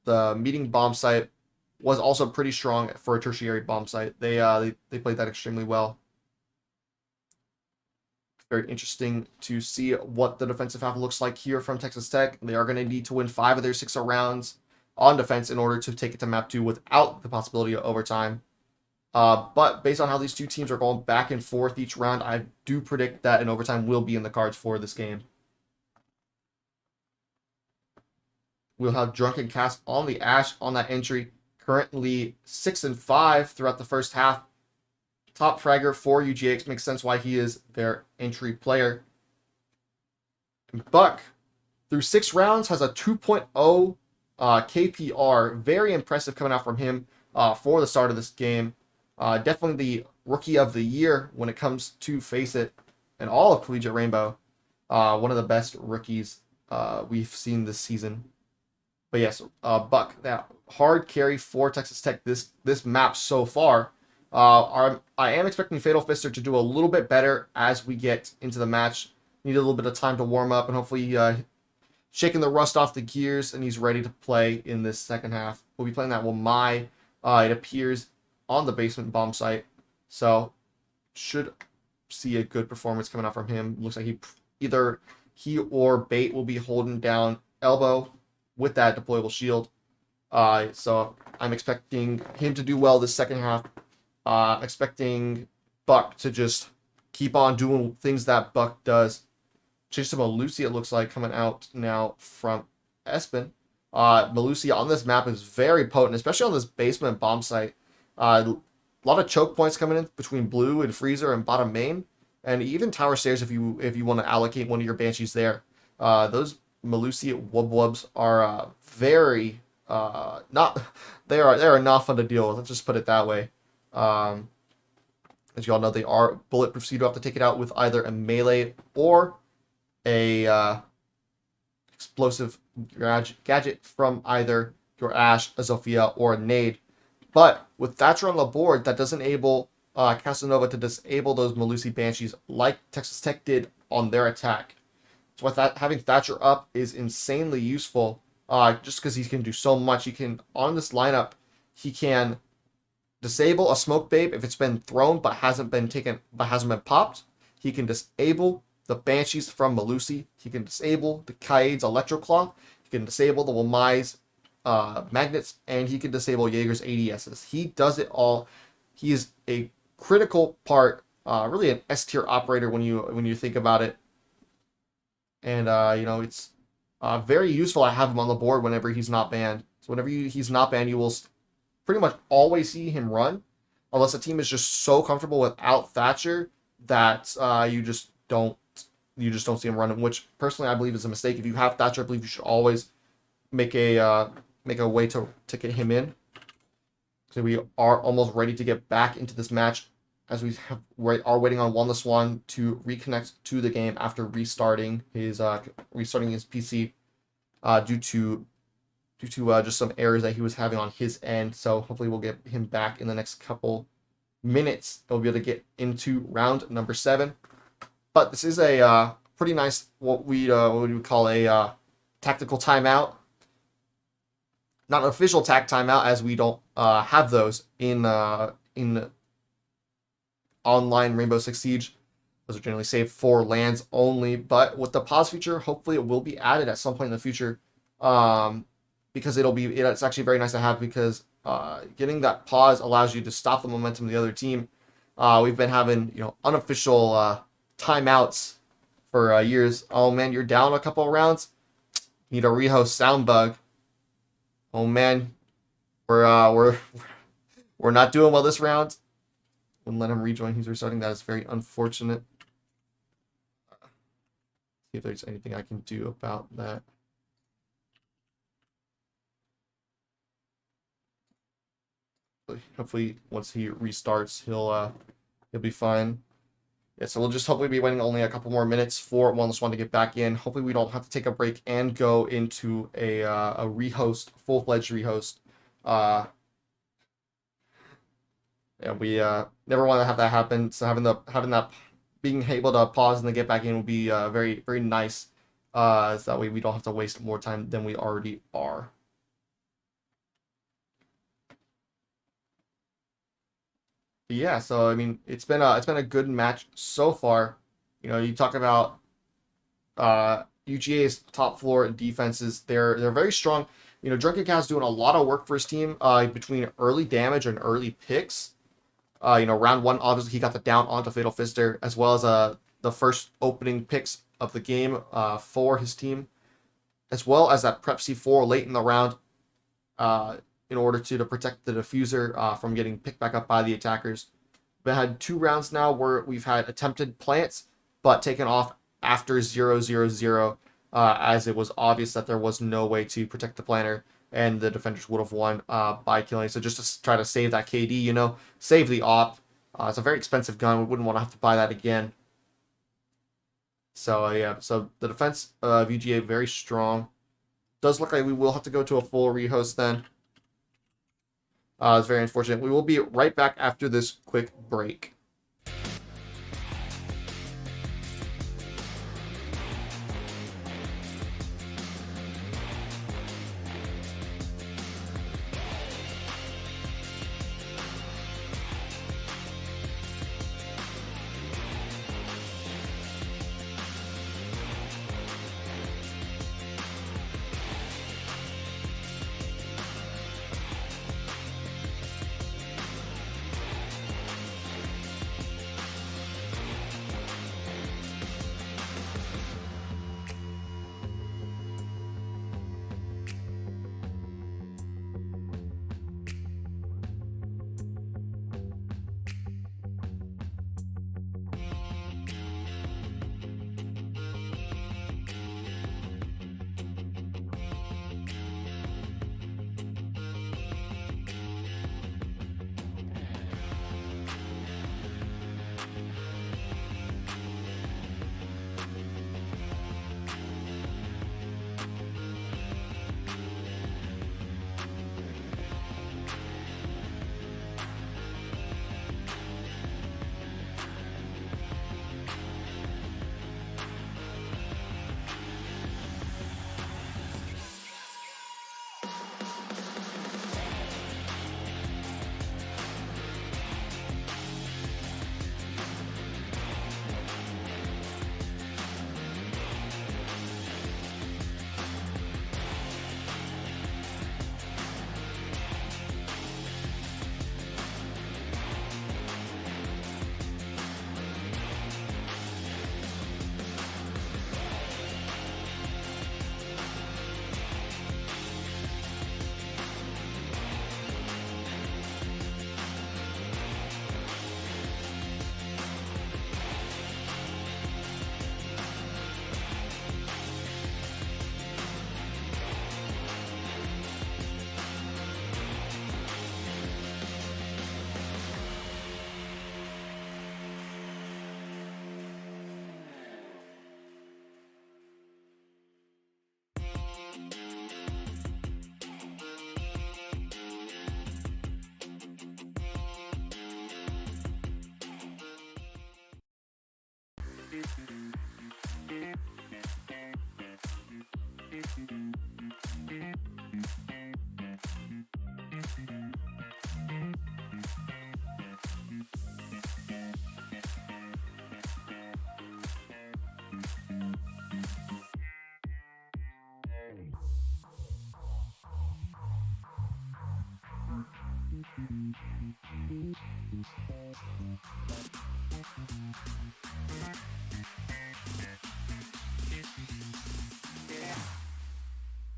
the meeting bomb site was also pretty strong for a tertiary bomb site. They played that extremely well. Very interesting to see what the defensive half looks like here from Texas Tech. They are going to need to win 5 of their 6 rounds on defense in order to take it to map 2 without the possibility of overtime. But based on how these two teams are going back and forth each round, I do predict that an overtime will be in the cards for this game. We'll have Drunken Cast on the Ash on that entry. Currently 6-5 throughout the first half. Top fragger for UGA. Makes sense why he is their entry player. Buck, through 6 rounds, has a 2.0 KPR. Very impressive coming out from him for the start of this game. Definitely the rookie of the year when it comes to Faceit and all of Collegiate Rainbow. One of the best rookies we've seen this season. But yes, Buck, that hard carry for Texas Tech this map so far. I am expecting Fatal Fister to do a little bit better as we get into the match. Need a little bit of time to warm up and hopefully shaking the rust off the gears, and he's ready to play in this second half. We'll be playing that Wamai, it appears, on the basement bomb site. So should see a good performance coming out from him. Looks like either he or Bait will be holding down Elbow with that deployable shield. So I'm expecting him to do well this second half. Expecting Buck to just keep on doing things that Buck does. Change to Malusi, it looks like, coming out now from Espen. Malusi on this map is very potent, especially on this basement bomb site. A lot of choke points coming in between blue and freezer and bottom main. and even tower stairs if you want to allocate one of your banshees there. Those Malusi wub wubs are very not they are not fun to deal with. Let's just put it that way. Um, as you all know, they are bulletproof, so you don't have to take it out with either a melee or a explosive gadget from either your Ashe, a Zofia, or a Nade. But with Thatcher on the board, that does enable Casanova to disable those Malusi Banshees like Texas Tech did on their attack. So with that, having Thatcher up is insanely useful just because he can do so much. He can, on this lineup, he can disable a Smoke Babe if it's been thrown but hasn't been popped. He can disable the Banshees from Malusi. He can disable the Kaid's Electroclaw. He can disable the Wamai's magnets, and he can disable Jaeger's ADSs. He does it all. He is a critical part, really an S tier operator when you think about it. And it's very useful to have him on the board whenever he's not banned. So whenever he's not banned, you will pretty much always see him run, unless the team is just so comfortable without Thatcher that you just don't see him running. Which personally I believe is a mistake. If you have Thatcher, I believe you should always make a way to get him in. So we are almost ready to get back into this match, as we are waiting on One to reconnect to the game after restarting his PC due to just some errors that he was having on his end. So hopefully we'll get him back in the next couple minutes. We'll be able to get into round number 7. But this is a pretty nice what we would call a tactical timeout. Not an official tac timeout, as we don't have those in online Rainbow Six Siege. Those are generally saved for lands only. But with the pause feature, hopefully it will be added at some point in the future. Because it's actually very nice to have, because getting that pause allows you to stop the momentum of the other team. We've been having unofficial timeouts for years. Oh man, you're down a couple of rounds. Need a rehost sound bug. Oh man, we're not doing well this round. Wouldn't let him rejoin. He's restarting. That is very unfortunate. See if there's anything I can do about that. Hopefully, once he restarts, he'll be fine. Yeah, so we'll just hopefully be waiting only a couple more minutes for One to get back in. Hopefully, we don't have to take a break and go into a rehost, full-fledged rehost. Yeah, we never want to have that happen. So having that being able to pause and then get back in will be very, very nice. So that way we don't have to waste more time than we already are. But yeah, so I mean, it's been a good match so far. You talk about UGA's top floor defenses. They're very strong. Drunken Cat's doing a lot of work for his team between early damage and early picks. Round 1, obviously he got the down onto Fatal Fister, as well as the first opening picks of the game for his team, as well as that prep C4 late in the round in order to protect the diffuser from getting picked back up by the attackers. We've had 2 rounds now where we've had attempted plants, but taken off after 0-0-0, as it was obvious that there was no way to protect the planter, and the defenders would have won by killing. So just to try to save that KD, save the op. It's a very expensive gun. We wouldn't want to have to buy that again. So yeah, so the defense of UGA very strong. Does look like we will have to go to a full rehost then. It's very unfortunate. We will be right back after this quick break.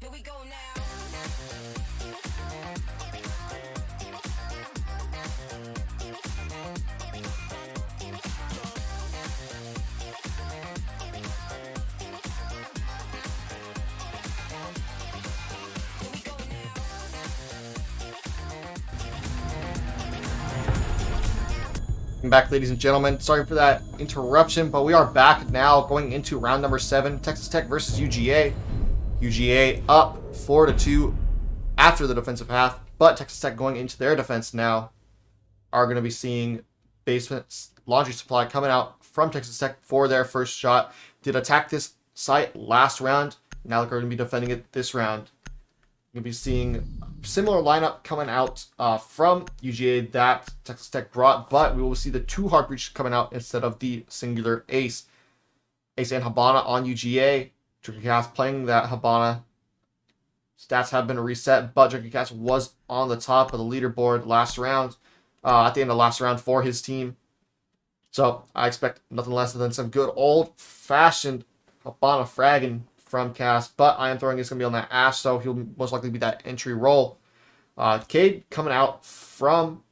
Here we go now. Welcome back, ladies and gentlemen. Sorry for that interruption, but we are back now going into round number 7. Texas Tech versus UGA. UGA up 4-2 after the defensive half, but Texas Tech going into their defense now are going to be seeing basement laundry supply coming out from Texas Tech for their first shot. Did attack this site last round. Now they're going to be defending it this round. You'll be seeing similar lineup coming out from UGA that Texas Tech brought, but we will see the 2 hard breach coming out instead of the singular ace. Ace and Habana on UGA. Drinking Cast playing that Habana. Stats have been reset, but Drinking Cast was on the top of the leaderboard last round, at the end of last round for his team. So I expect nothing less than some good old-fashioned Habana fragging from Cast, but I am throwing it's going to be on that Ash, so he'll most likely be that entry role. Cade coming out from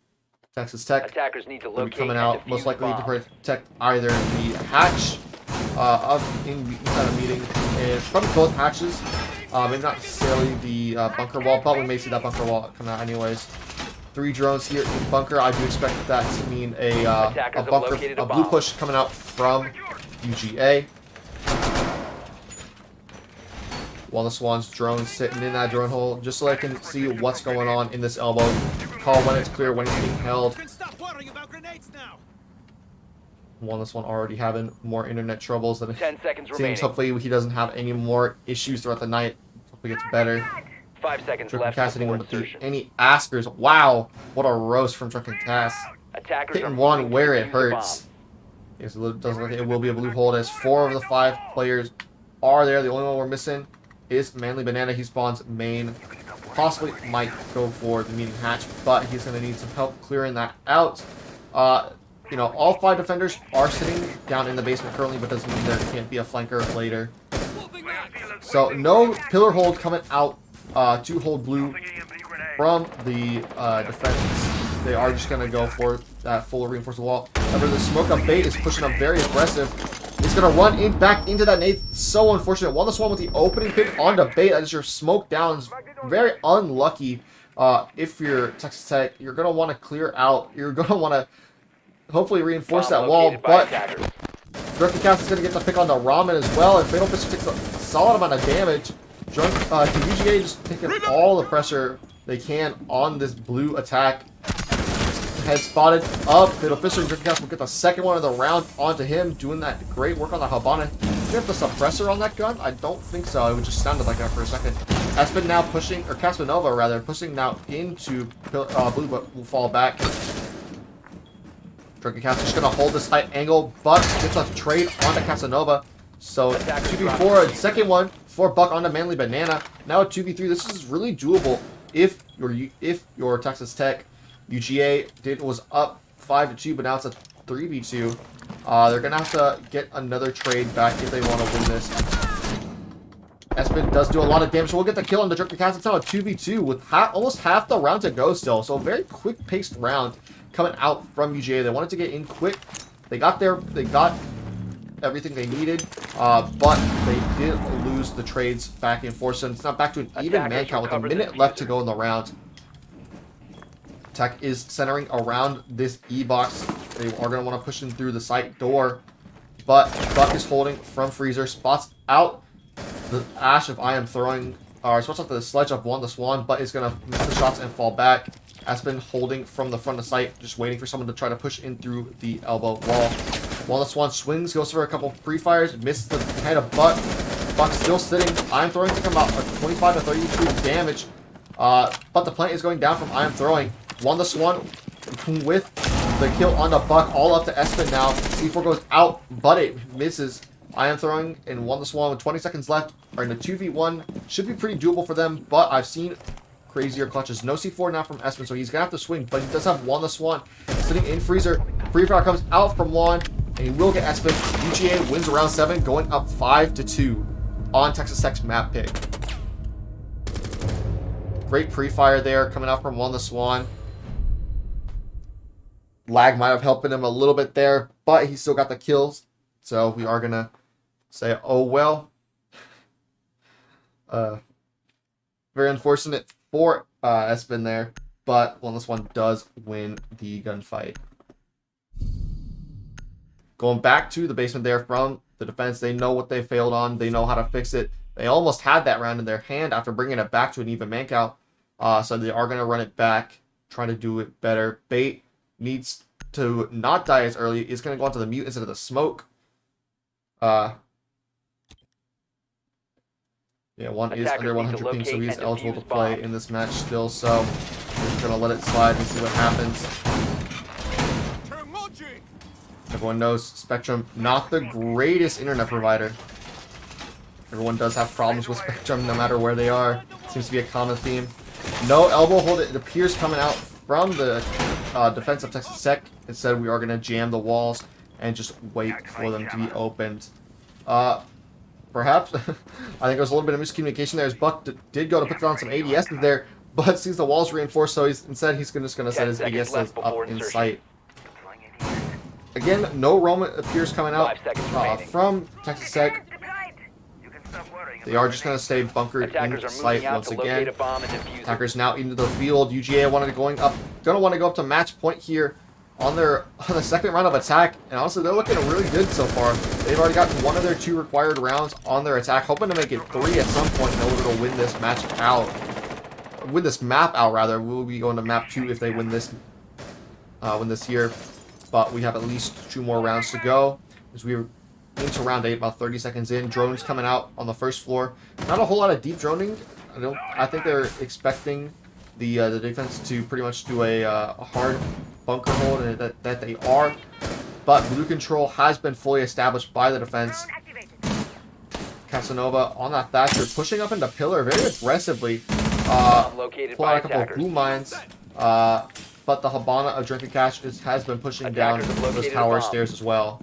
Texas Tech. Attackers need to Will be locate coming and out defuse most likely to bomb. protect either the hatch inside of meeting, and probably both hatches. Maybe not necessarily the bunker wall, but we may see that bunker wall come out anyways. 3 drones here in bunker. I do expect that to mean a Attackers have bunker, located a a blue bomb. push coming out from UGA. While the Swan's drone sitting in that drone hole, just so I can see what's going on in this elbow. Call when it's clear, when it's being held. You can stop worrying about grenades now. While this one already having more internet troubles than 10 seconds seems. remaining. Hopefully he doesn't have any more issues throughout the night. Hopefully it gets better. 5 seconds Drunken left Cass hitting before him with the insertion. any askers. Wow, what a roast from Drunken Cass. Attackers are Hitting one moving where to it defuse the hurts. Yes, it doesn't look like it will be a blue hold as 4 of the 5 players are there. The only one we're missing is Manly Banana. He spawns main. Possibly might go for the meeting hatch, but he's going to need some help clearing that out. You know, all 5 defenders are sitting down in the basement currently, but doesn't mean there can't be a flanker later. So no pillar hold coming out to hold blue from the defense. They are just going to go for that full reinforced wall. However, the smoke up bait is pushing up very aggressive. He's going to run in back into that nade. So unfortunate. One this one with the opening pick on the bait. That is your smoke downs. Very unlucky. If you're Texas Tech, you're going to want to clear out. You're going to want to hopefully reinforce bomb that wall, located by but attackers. Drunken Cast is going to get the pick on the Ramen as well, and Fatal Fist takes a solid amount of damage. UGA just taking all the pressure they can on this blue attack. Head spotted up. Fatal Fist and Drunken Cast will get the second one of the round onto him, doing that great work on the Habana. Do you have the suppressor on that gun? I don't think so. It just sounded like that for a second. Aspen now pushing, or Casanova rather, pushing now into blue, but will fall back. Drunken Cast just going to hold this tight angle, but gets a trade onto Casanova. So 2v4, second one for Buck onto Manly Banana. Now a 2v3. This is really doable if you're Texas Tech. UGA was up 5-2, but now it's a 3v2. They're going to have to get another trade back if they want to win this. Espen does do a lot of damage, so we'll get the kill on the Drunken Cast. It's now a 2v2 with almost half the round to go still. So a very quick-paced round coming out from UGA. They wanted to get in quick. They got everything they needed, but they did lose the trades back and forth. So it's not back to an even man count with a minute left to go in the round. Tech is centering around this E-box. They are going to want to push in through the site door, but Buck is holding from Freezer. Spots out the Ash if I am throwing, or spots out the sledge of one the Swan, but is going to miss the shots and fall back. Aspen holding from the front of the site, just waiting for someone to try to push in through the elbow wall. While the Swan swings, goes for a couple free fires, misses the head of Buck. Buck's still sitting. Iron throwing to come out 25 to 32 damage. But the plant is going down from Iron throwing. One the Swan with the kill on the Buck, all up to Espen now. C4 goes out, but it misses. Iron throwing and one the Swan with 20 seconds left are in a 2v1. Should be pretty doable for them, but I've seen crazier clutches. No C4 now from Espen, so he's gonna have to swing, but he does have one the Swan sitting in freezer. Free fire comes out from Juan, and he will get Espen. UGA wins round 7, going up 5-2 on Texas Tech's map pick. Great pre-fire there coming out from one the Swan. Lag might have helped him a little bit there, but he still got the kills. So we are gonna say, oh well. Very unfortunate for Espen there, but one this one does win the gunfight. Going back to the basement there from the defense, they know what they failed on. They know how to fix it. They almost had that round in their hand after bringing it back to an even man count. So they are going to run it back, trying to do it better. Bait needs to not die as early. It's going to go onto the mute instead of the smoke. Yeah, one is under 100 ping, so he is eligible to play in this match still. So we're just going to let it slide and see what happens. Everyone knows Spectrum, not the greatest internet provider. Everyone does have problems with Spectrum no matter where they are. Seems to be a common theme. No elbow hold, it appears coming out from the defense of Texas Tech. Instead, we are going to jam the walls and just wait for them to be opened. Perhaps, I think there was a little bit of miscommunication there as Buck did go to put down some ADSs there, but sees the walls reinforced, so he's just going to set his ADSs up in sight. Again, no Roman appears coming out from Texas Tech. They are just going to stay bunkered in sight once again. Attackers now into the field. UGA going to want to go up to match point here on the second round of attack. And honestly, they're looking really good so far. They've already gotten one of their 2 required rounds on their attack, hoping to make it 3 at some point in order to win this match out. Win this map out, rather. We'll be going to map 2 if they win this here. But we have at least 2 more rounds to go as we're into round 8, about 30 seconds in. Drones coming out on the first floor. Not a whole lot of deep droning. I think they're expecting the defense to pretty much do a hard bunker hold, and that they are. But blue control has been fully established by the defense. Casanova on that Thatcher, pushing up into pillar very aggressively. Pulling out a couple of blue mines. But the Habana of Drunken Cash has been pushing down those tower stairs as well.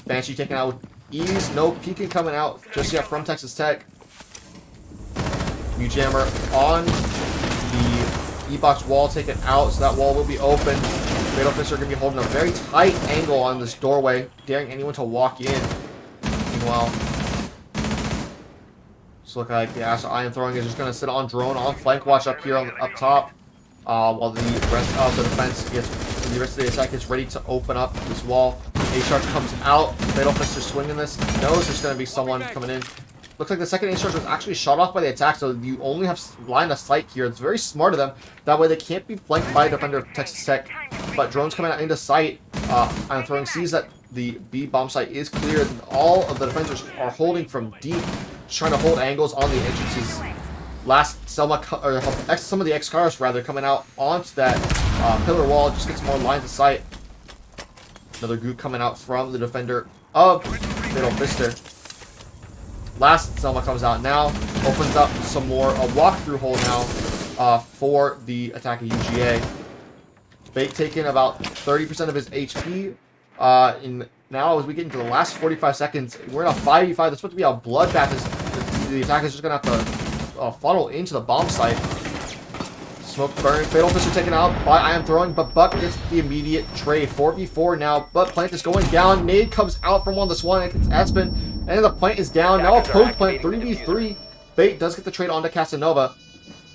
Banshee taken out with ease. No peeking coming out just yet from Texas Tech. U-Jammer on the E-box wall taken out, so that wall will be open. Fatal Fists are going to be holding a very tight angle on this doorway, daring anyone to walk in. Meanwhile, just look like the Astro Iron throwing is just going to sit on drone on flank watch up here up top. While the rest of the defense the rest of the attack is ready to open up this wall. A-Charge comes out. Fatal Fist are swinging this. Knows there's going to be someone coming in. Looks like the second A-Charge was actually shot off by the attack, so you only have line of sight here. It's very smart of them. That way they can't be flanked by a defender of Texas Tech. But drones coming out into sight. Iron throwing sees that the B bomb site is clear. And all of the defenders are holding from deep, just trying to hold angles on the entrances. Last some of the X-Cars rather coming out onto that pillar wall, just gets more lines of sight. Another group coming out from the defender of Fatal Fister. Last Selma comes out now, opens up some more a walkthrough hole now for the attack of UGA. Bait taking about 30% of his HP. Now as we get into the last 45 seconds, we're in a 5v5. That's supposed to be a bloodbath. The attack is just gonna have to funnel into the bomb site. Smoke burn. Fatal Fist are taken out by Iron Throwing, but Buck gets the immediate trade. 4v4 now, but Plant is going down. Nade comes out from one of the Swan. It's Aspen, and the Plant is down. Now a post Plant 3v3. Bait does get the trade onto Casanova.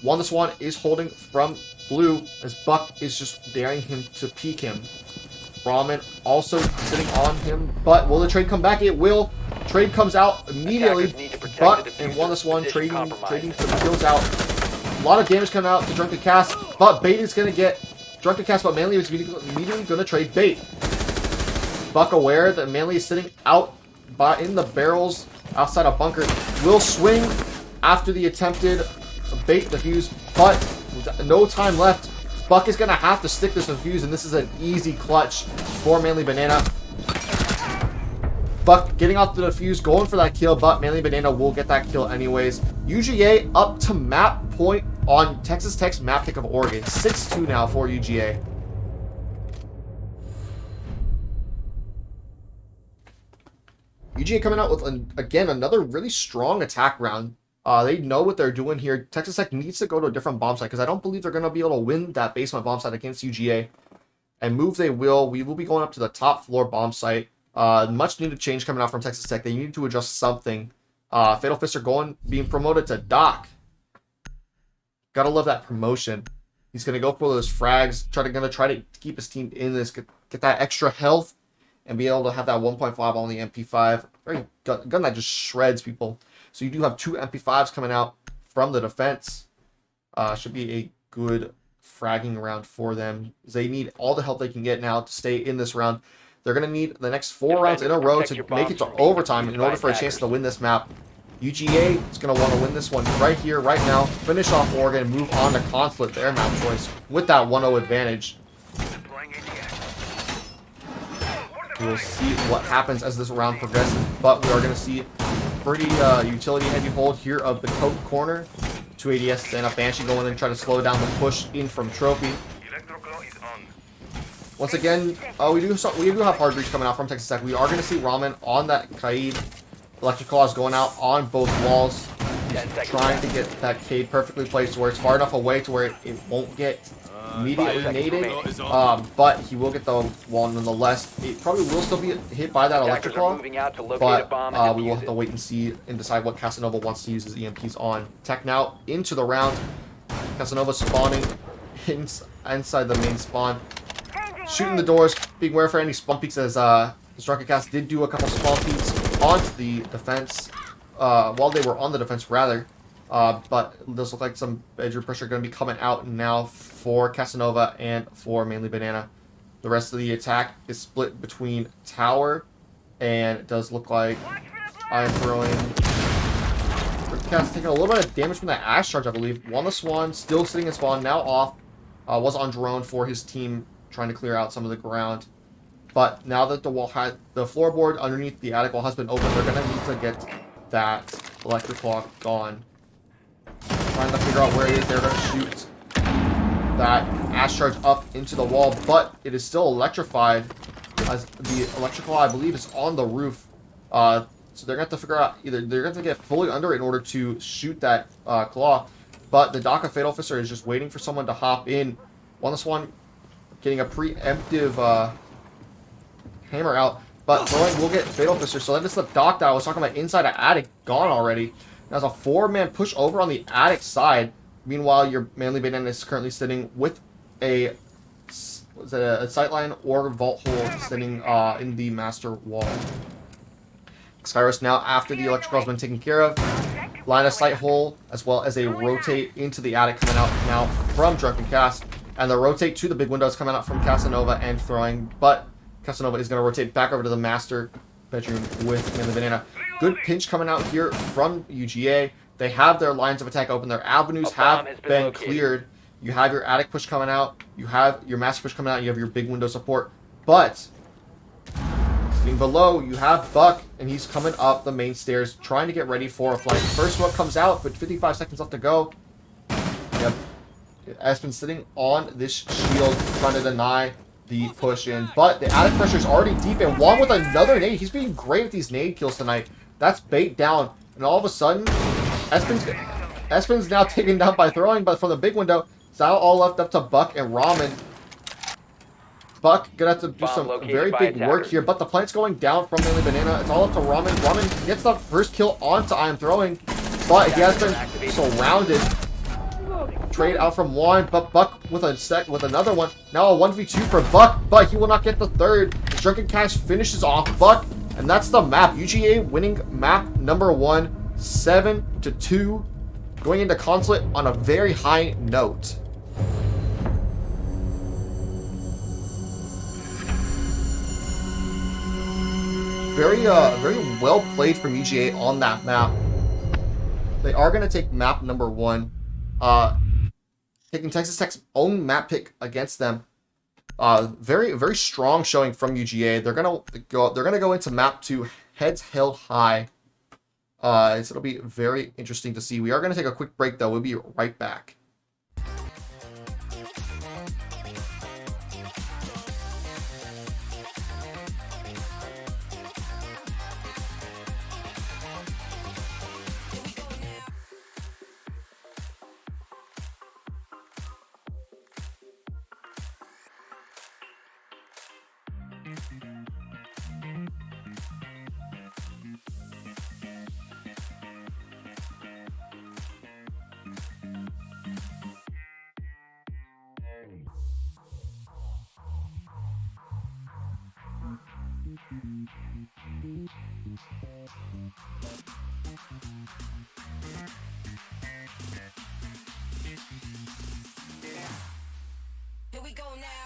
One the Swan is holding from blue as Buck is just daring him to peek him. Ramen also sitting on him, but will the trade come back? It will. Trade comes out immediately. Buck and one the Swan trading for the kills out. A lot of damage coming out to Drunken Cast, but Bait is going to get Drunken Cast, but Manly is immediately going to trade Bait. Buck aware that Manly is sitting out in the barrels outside a bunker. Will swing after the attempted bait defuse, but with no time left, Buck is going to have to stick this defuse, and this is an easy clutch for Manly Banana. Buck getting off the defuse, going for that kill, but Manly Banana will get that kill anyways. UGA up to map point on Texas Tech's map pick of Oregon. 6-2 now for UGA. UGA coming out with, again, another really strong attack round. They know what they're doing here. Texas Tech needs to go to a different bomb site because I don't believe they're going to be able to win that basement bomb site against UGA. And move they will. We will be going up to the top floor bomb site. Much needed change coming out from Texas Tech. They need to adjust something. Fatal Fists are being promoted to Doc. Gotta love that promotion. He's gonna go for those frags. Gonna try to keep his team in this. Get that extra health and be able to have that 1.5 on the MP5. Very gun that just shreds people. So you do have 2 MP5s coming out from the defense. Should be a good fragging round for them. They need all the help they can get now to stay in this round. They're going to need the next 4 rounds in a row to make it to overtime in order for a chance to win this map. UGA is going to want to win this one right here, right now. Finish off Oregon and move on to Consulate, their map choice, with that 1-0 advantage. We'll see what happens as this round progresses, but we are going to see pretty utility heavy hold here of the Coke corner. 2 ADS and a Banshee going in and try to slow down the push in from Trophy. Once again, we do have hard breach coming out from Texas Tech. We are going to see Ramen on that Kaid. Electric Claws going out on both walls. Trying to get that Kaid perfectly placed where it's far enough away to where it won't get immediately naded. But he will get the wall nonetheless. It probably will still be hit by that Electric Claw. But we will have to wait and see and decide what Casanova wants to use his EMPs on. Tech now into the round. Casanova spawning inside the main spawn. Shooting the doors, being aware for any spawn peeks as Drunken Cast did do a couple spawn peeks onto the defense, while they were on the defense rather, but it does look like some bedroom pressure going to be coming out now for Casanova and for Manly Banana. The rest of the attack is split between Tower, and it does look like I'm throwing... Drunken Cast taking a little bit of damage from that Ash Charge, I believe. Won Swan, still sitting in spawn, now off, was on drone for his team, trying to clear out some of the ground. But now that the wall had the floorboard underneath the attic wall has been open, they're going to need to get that Electric Claw gone. Trying to figure out where it is. They're going to shoot that Ash Charge up into the wall, but it is still electrified as the Electric Claw, I believe, is on the roof. So they're going to have to figure out either they're going to get fully under in order to shoot that claw, but the Doc of Fatal Fister is just waiting for someone to hop in. Won Swan getting a preemptive hammer out, but throwing will get Fatal Fister. So that is the Doc that I was talking about inside an attic gone already. There's a 4-man push over on the attic side. Meanwhile, your Manly Banana is currently sitting with a sightline or vault hole sitting in the master wall. Skyrus now, after the electrical has been taken care of, line of sight hole as well as a rotate into the attic coming out now from Drunken Cast. And the rotate to the big window is coming out from Casanova and throwing, but Casanova is going to rotate back over to the master bedroom with Manly Banana. Good pinch coming out here from UGA. They have their lines of attack open. Their avenues have been cleared. You have your attic push coming out. You have your master push coming out. You have your big window support. But sitting below, you have Buck, and he's coming up the main stairs trying to get ready for a flight. First smoke comes out, but 55 seconds left to go. Yep. Has been sitting on this shield trying to deny the push in, but the attic pressure is already deep, and Juan with another nade. He's being great with these nade kills tonight. That's bait down, and all of a sudden Espen's now taken down by throwing, but from the big window it's now all left up to Buck and Ramen. Buck gonna have to do some very big work here, but the plant's going down from Manly Banana. It's all up to Ramen. Ramen gets the first kill onto I Am Throwing, but he has been surrounded. Trade out from Juan, but Buck with another one. Now a 1v2 for Buck, but he will not get the third. Drunken Cash finishes off Buck, and that's the map. UGA winning map number 1, 7-2, going into Consulate on a very high note. very well played from UGA on that map. They are going to take map number 1, taking Texas Tech's own map pick against them. Very strong showing from UGA. They're gonna go into map 2, heads held high. So it'll be very interesting to see. We are gonna take a quick break though. We'll be right back. Here we go now.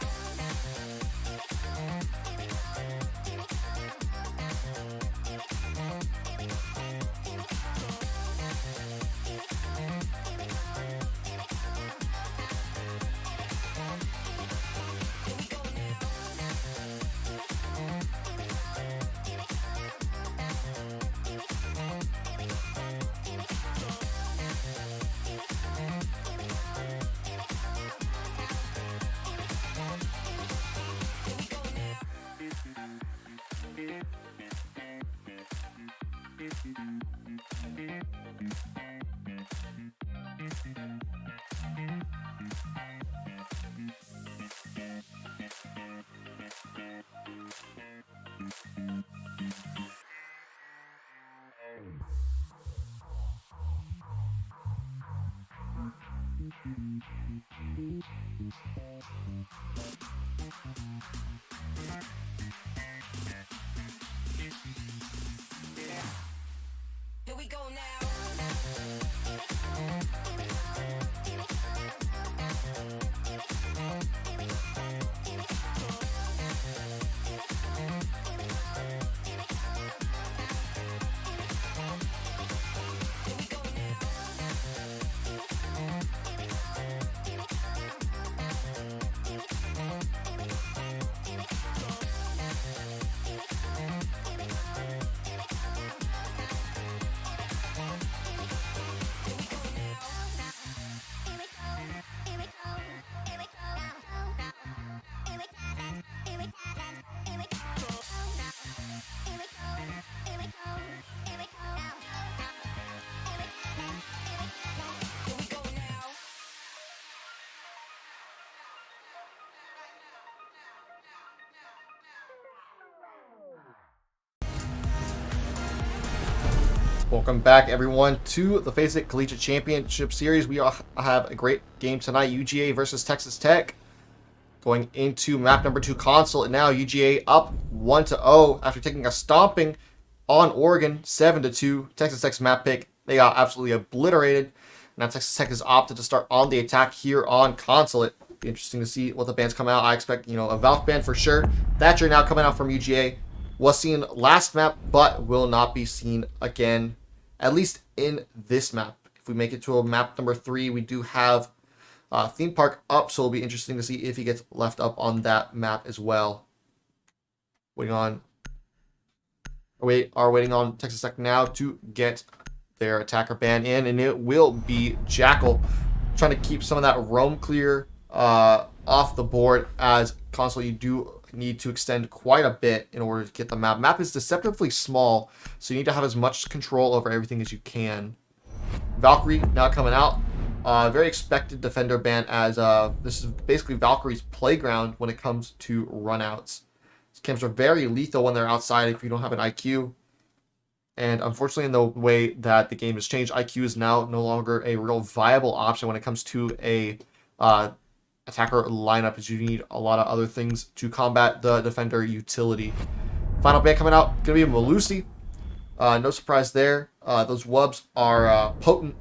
Here we go now. Welcome back, everyone, to the Faceit Collegiate Championship Series. We have a great game tonight, UGA versus Texas Tech. Going into map number 2, Console, and now UGA up 1-0 after taking a stomping on Oregon, 7-2. Texas Tech's map pick, they got absolutely obliterated. Now Texas Tech has opted to start on the attack here on Console. It'll be interesting to see what the bans come out. I expect, a Valve ban for sure. Thatcher now coming out from UGA. Was seen last map, but will not be seen again, at least in this map. If we make it to a map number 3, we do have Theme Park up, so it'll be interesting to see if he gets left up on that map as well. We are waiting on Texas Tech now to get their attacker ban in, and it will be Jackal, trying to keep some of that roam clear off the board. As Console, you do need to extend quite a bit in order to get the map. Map is deceptively small, so you need to have as much control over everything as you can. Valkyrie now coming out. Very expected defender ban, as this is basically Valkyrie's playground when it comes to runouts. These camps are very lethal when they're outside if you don't have an IQ. And unfortunately, in the way that the game has changed, IQ is now no longer a real viable option when it comes to a attacker lineup, as you need a lot of other things to combat the defender utility. Final ban coming out, going to be Malusi. No surprise there. Those wubs are potent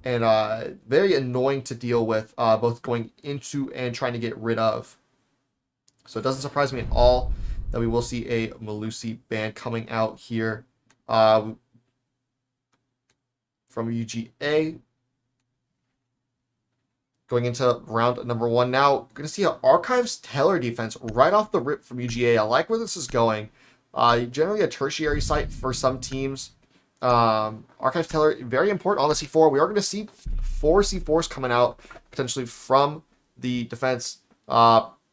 and very annoying to deal with, both going into and trying to get rid of. So it doesn't surprise me at all Then we will see a Malusi band coming out here from UGA. Going into round number 1 now, we're going to see an Archives Teller defense right off the rip from UGA. I like where this is going. Generally a tertiary site for some teams. Archives Teller, very important on the C4. We are going to see 4 C4s coming out potentially from the defense.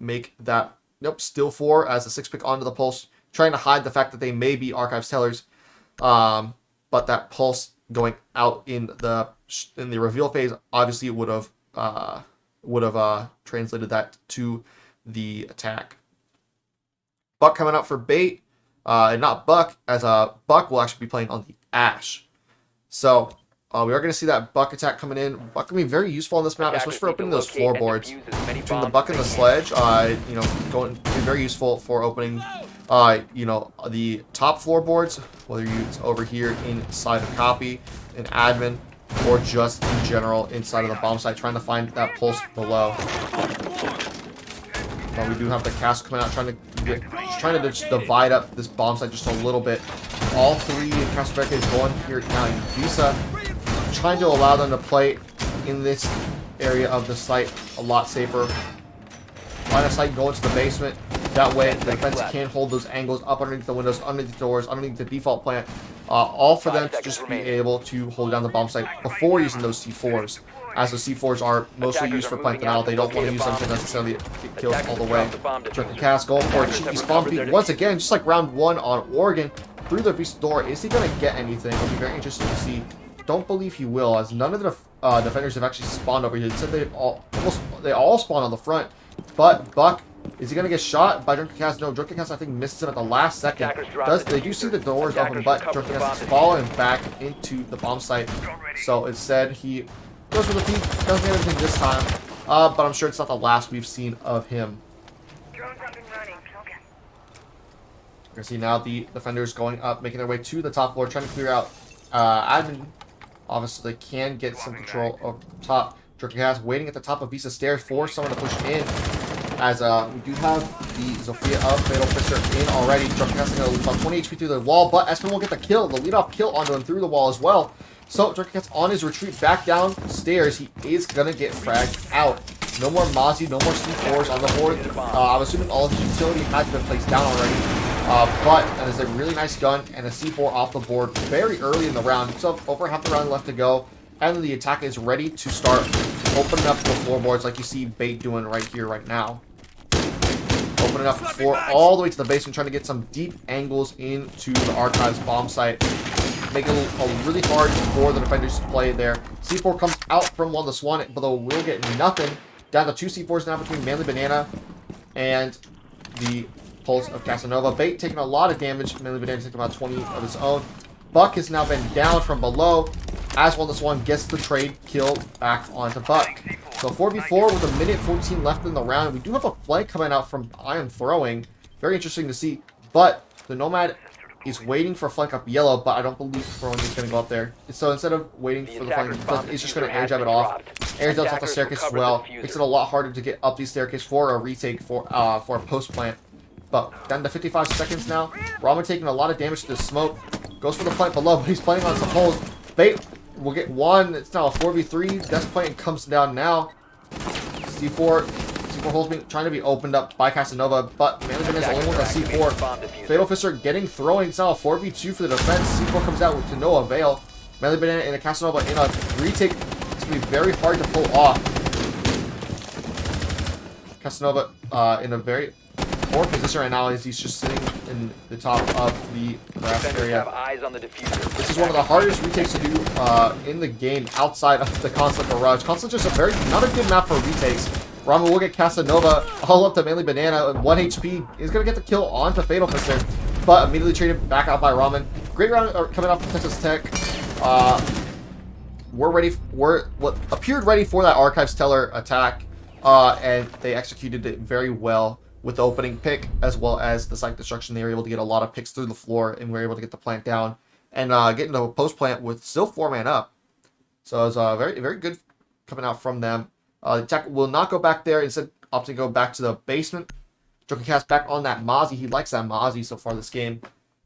Make that, nope, still 4 as a 6 pick onto the pulse, trying to hide the fact that they may be Archives Tellers. But that pulse going out in the reveal phase obviously would have translated that to the attack. Buck coming out for bait, and not Buck, as Buck will actually be playing on the Ash. So we are going to see that Buck attack coming in. Buck can be very useful on this map, especially for opening those floorboards. Between the Buck and the Sledge, going to be very useful for opening, the top floorboards, whether it's over here inside of Copy and Admin, or just in general inside of the bomb site, trying to find that pulse below. But we do have the cast coming out, trying to just divide up this bomb site just a little bit. All 3 cast barricades going here now in Visa, trying to allow them to play in this area of the site a lot safer. Find a site, go into the basement. That way, the defense can hold those angles up underneath the windows, underneath the doors, underneath the default plant. All for them to just be able to hold down the bomb site before using those C4s. As the C4s are mostly used for plant denial, they don't want to use them to necessarily get kills all the way. Drunken Cast going for a cheeky spawn peek once again, just like round 1 on Oregon, through the Vista door. Is he going to get anything? It'll be very interesting to see. Don't believe he will, as none of the defenders have actually spawned over here. They said they all spawned on the front, but Buck, is he going to get shot by Drunken Cast? No, Drunken Cast I think misses him at the last second. They do see the doors open, but Drunken Cast is falling back into the bomb site. So instead he goes for the peek, doesn't get anything this time, but I'm sure it's not the last we've seen of him. Drones up and running. Okay. We're going to see now the defenders going up, making their way to the top floor, trying to clear out Admin. Obviously, they can get some control of top. Drunken Cast waiting at the top of Visa stairs for someone to push in. As we do have the Zofia of Fatal Fister in already. Drunken Cast going to lose about 20 HP through the wall, but Espen will get the kill, the lead-off kill onto him through the wall as well. So Drunken Cast on his retreat back downstairs. He is going to get fragged out. No more Mozzie, no more C4s on the board. I'm assuming all of his utility has been placed down already. But that is a really nice gun and a C4 off the board very early in the round. So over half the round left to go. And the attack is ready to start opening up the floorboards like you see Bait doing right here, right now. Opening up for all the way to the basement, trying to get some deep angles into the Archives bomb site. Making it really hard for the defenders to play there. C4 comes out from one of the Swan, but will get nothing. Down to 2 C4s now between Manly Banana and the Pulse of Casanova. Bait taking a lot of damage. Manly Banana taking about 20 of his own. Buck has now been down from below as one of the Swan gets the trade kill back onto Buck. So 4v4 with 1:14 left in the round. We do have a flank coming out from Iron Throwing. Very interesting to see. But the Nomad is waiting for a flank up yellow, but I don't believe Throwing is going to go up there. So instead of waiting for the flank, it's just going to air jab it off. Air jabs off the staircase as well. Makes it a lot harder to get up the staircase for a retake for a post plant. But down to 55 seconds now. Ramen taking a lot of damage to the smoke. Goes for the plant below, but he's playing on some holes. Bait will get one. It's now a 4v3. Death plant comes down now. C4 holes being trying to be opened up by Casanova, but Manly Banana is the only one with C4. Fatal Fister getting throwing. It's now a 4v2 for the defense. C4 comes out to no avail. Manly Banana and a Casanova in a retake. It's going to be very hard to pull off. Casanova in a very poor position right now as he's just sitting in the top of the grass area. This is one of the hardest retakes to do in the game outside of the Constant Barrage. Constant just not a good map for retakes. Ramen will get Casanova all up to Manly Banana at 1 HP. He's going to get the kill onto Fatal Fister, but immediately traded back out by Ramen. Great round coming off from Texas Tech. We're what appeared ready for that Archives Teller attack, and they executed it very well with the opening pick as well as the site destruction. They were able to get a lot of picks through the floor and were able to get the plant down and get into a post plant with still 4-man up. So it was very, very good coming out from them. The attack will not go back there, instead opting to go back to the basement. Drunken Cast back on that Mozzie. He likes that Mozzie so far this game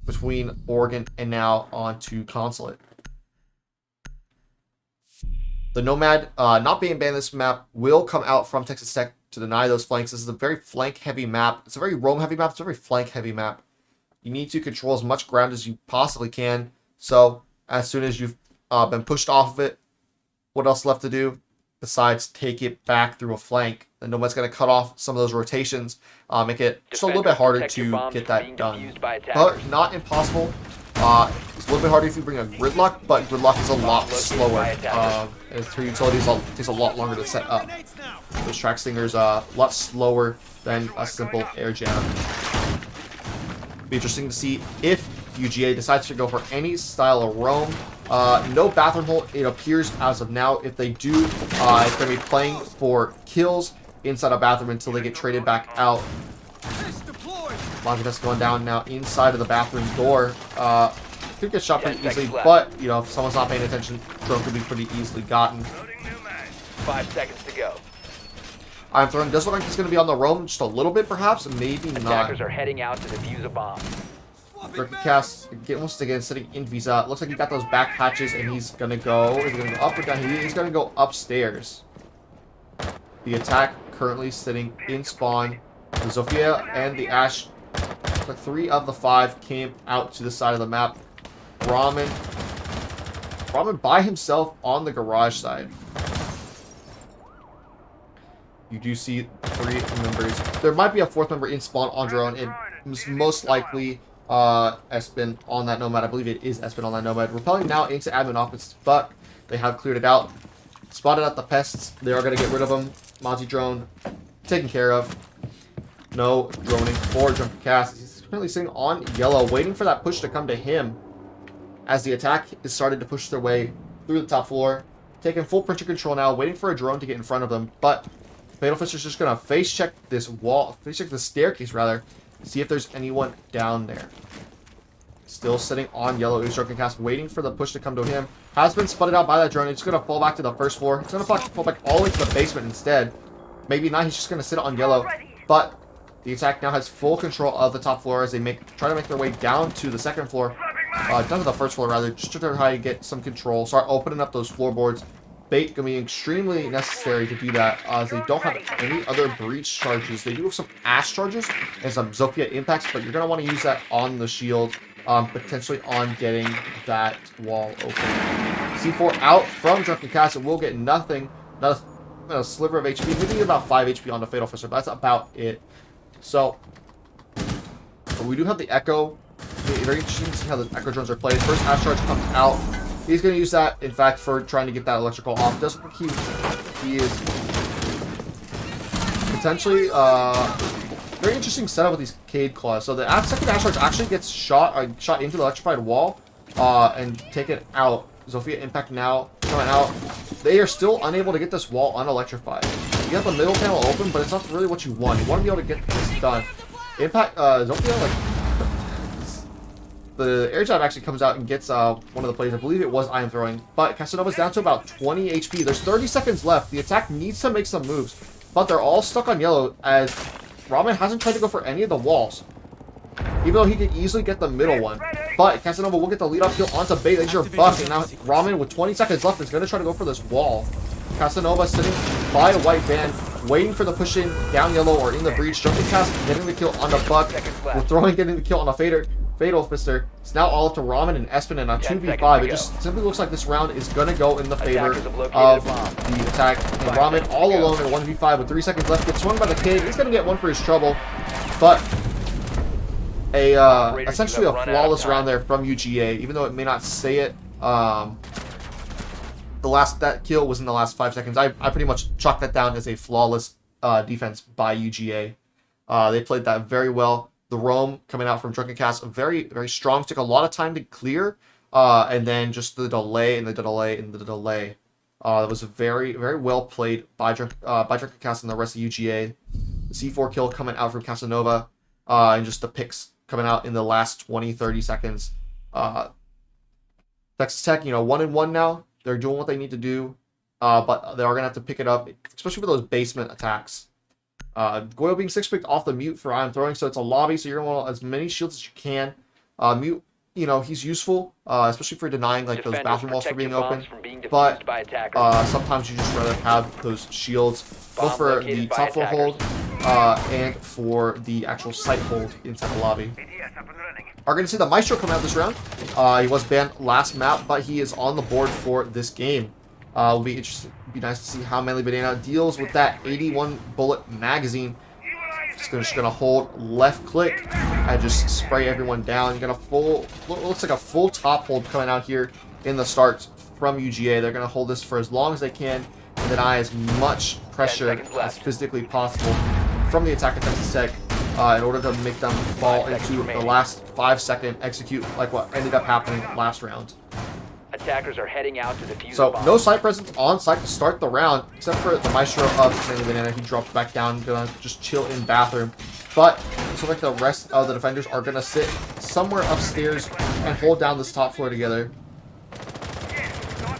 between Oregon and now on to Consulate. The Nomad, not being banned this map, will come out from Texas Tech to deny those flanks. This is a very flank-heavy map. It's a very roam-heavy map. It's a very flank-heavy map. You need to control as much ground as you possibly can. So, as soon as you've been pushed off of it, what else left to do besides take it back through a flank? The Nomad's going to cut off some of those rotations, make it just a little bit harder to get that done. But not impossible. It's a little bit harder if you bring a Gridlock, but Gridlock is a lot slower. And through utilities, it takes a lot longer to set up. Those Track Stingers a lot slower than a simple air jam. Be interesting to see if UGA decides to go for any style of roam. No bathroom hole, it appears, as of now. If they do, it's going to be playing for kills inside a bathroom until they get traded back out. Longitest going down now inside of the bathroom door. Could get shot pretty easily, but, you know, if someone's not paying attention, drone could be pretty easily gotten. 5 seconds to go. I'm throwing. Does look like he's going to be on the roam just a little bit, perhaps, maybe not. Attackers are heading out to defuse a bomb. Cast once again sitting in Visa. Looks like he got those back hatches, and he's going to go. Is he going to go up or down? He's going to go upstairs. The attack currently sitting in spawn. The Zofia and the Ash, like 3 of the 5 came out to the side of the map. Ramen by himself on the garage side. You do see 3 members. There might be a 4th member in spawn on drone. It is most likely Espen on that Nomad. I believe it is Espen on that Nomad. Repelling now into admin office, but they have cleared it out. Spotted out the pests. They are going to get rid of them. Monty drone taken care of. No droning for Drunken Cast. He's currently sitting on yellow, waiting for that push to come to him. As the attack is started to push their way through the top floor, taking full picture control now, waiting for a drone to get in front of them. But Fatal Fister's just gonna face check this wall, face check the staircase rather, see if there's anyone down there. Still sitting on yellow is Drunken Cast, waiting for the push to come to him. Has been spotted out by that drone. It's gonna fall back to the first floor. It's gonna fall back all the way to the basement instead. Maybe not. He's just gonna sit on yellow, but the attack now has full control of the top floor as they try to make their way down to the second floor. Down to the first floor rather, just to try to get some control. Start opening up those floorboards. Bait gonna be extremely necessary to do that, as they don't have any other breach charges. They do have some Ash charges and some Zofia impacts, but you're gonna want to use that on the shield, potentially on getting that wall open. C4 out from Drunken Cast. It will get nothing, not a sliver of HP, maybe about 5 HP on the Fatal Fister, but that's about it. So we do have the Echo. Very interesting to see how the Echo drones are played. First Ash charge comes out. He's going to use that, in fact, for trying to get that electrical off. Doesn't look like he is potentially very interesting setup with these Cade Claws. So the second Ash charge actually gets shot into the electrified wall and taken out. Zofia impact now coming out. They are still unable to get this wall unelectrified. You have the middle panel open, but it's not really what you want. You want to be able to get this done. Impact Zofia, like, the air jab actually comes out and gets one of the plays. I believe it was iron throwing, but Casanova's down to about 20 HP. There's 30 seconds left. The attack needs to make some moves, but they're all stuck on yellow as Ramen hasn't tried to go for any of the walls, even though he could easily get the middle one. But Casanova will get the lead off kill onto Bait. Laser buff, and now Ramen with 20 seconds left is going to try to go for this wall. Casanova sitting by a white band, waiting for the push in down yellow or in the breach. Drunken Cast getting the kill on the Buck. We're throwing, getting the kill on the Fatal Fister. It's now all up to Ramen and Espen in a 2v5. It just simply looks like this round is going to go in the favor of the attack. And Ramen all alone in 1v5 with 3 seconds left. Gets swung by the Cade. He's going to get one for his trouble. But essentially a flawless round there from UGA, even though it may not say it. That kill was in the last 5 seconds. I pretty much chalked that down as a flawless defense by UGA. They played that very well. The roam coming out from Drunken Cast, very, very strong. Took a lot of time to clear, and then just the delay and the delay and the delay. That was very, very well played by Drunken Cast and the rest of UGA. The C4 kill coming out from Casanova, and just the picks coming out in the last 20, 30 seconds. Texas Tech, 1-1 now. They're doing what they need to do, but they are going to have to pick it up, especially for those basement attacks. Goyle being 6-picked off the mute for I'm throwing, so it's a lobby, so you're going to want as many shields as you can. Mute, he's useful, especially for denying like those Defenders, bathroom walls from protect being your open. bombs from being But defused by attackers. sometimes you just rather have those shields, both Bomb for located the by top floor attackers. hold and for the actual site hold inside the lobby. ADS up and running. Are going to see the Maestro come out this round. He was banned last map, but he is on the board for this game. Will be interesting. Be nice to see how Manly Banana deals with that 81 bullet magazine. Just gonna hold left click and just spray everyone down. You're gonna looks like a full top hold coming out here in the start from UGA. They're gonna hold this for as long as they can and deny as much pressure 10 seconds as left. physically possible from the attack of Texas Tech in order to make them fall 5 seconds into the remaining. last 5-second execute like what ended up happening last round. Attackers are heading out to defuse So a bomb. no site presence on site to start the round, except for the Maestro of Manly Banana. He drops back down, gonna just chill in bathroom. But it looks like the rest of the defenders are gonna sit somewhere upstairs and hold down this top floor together.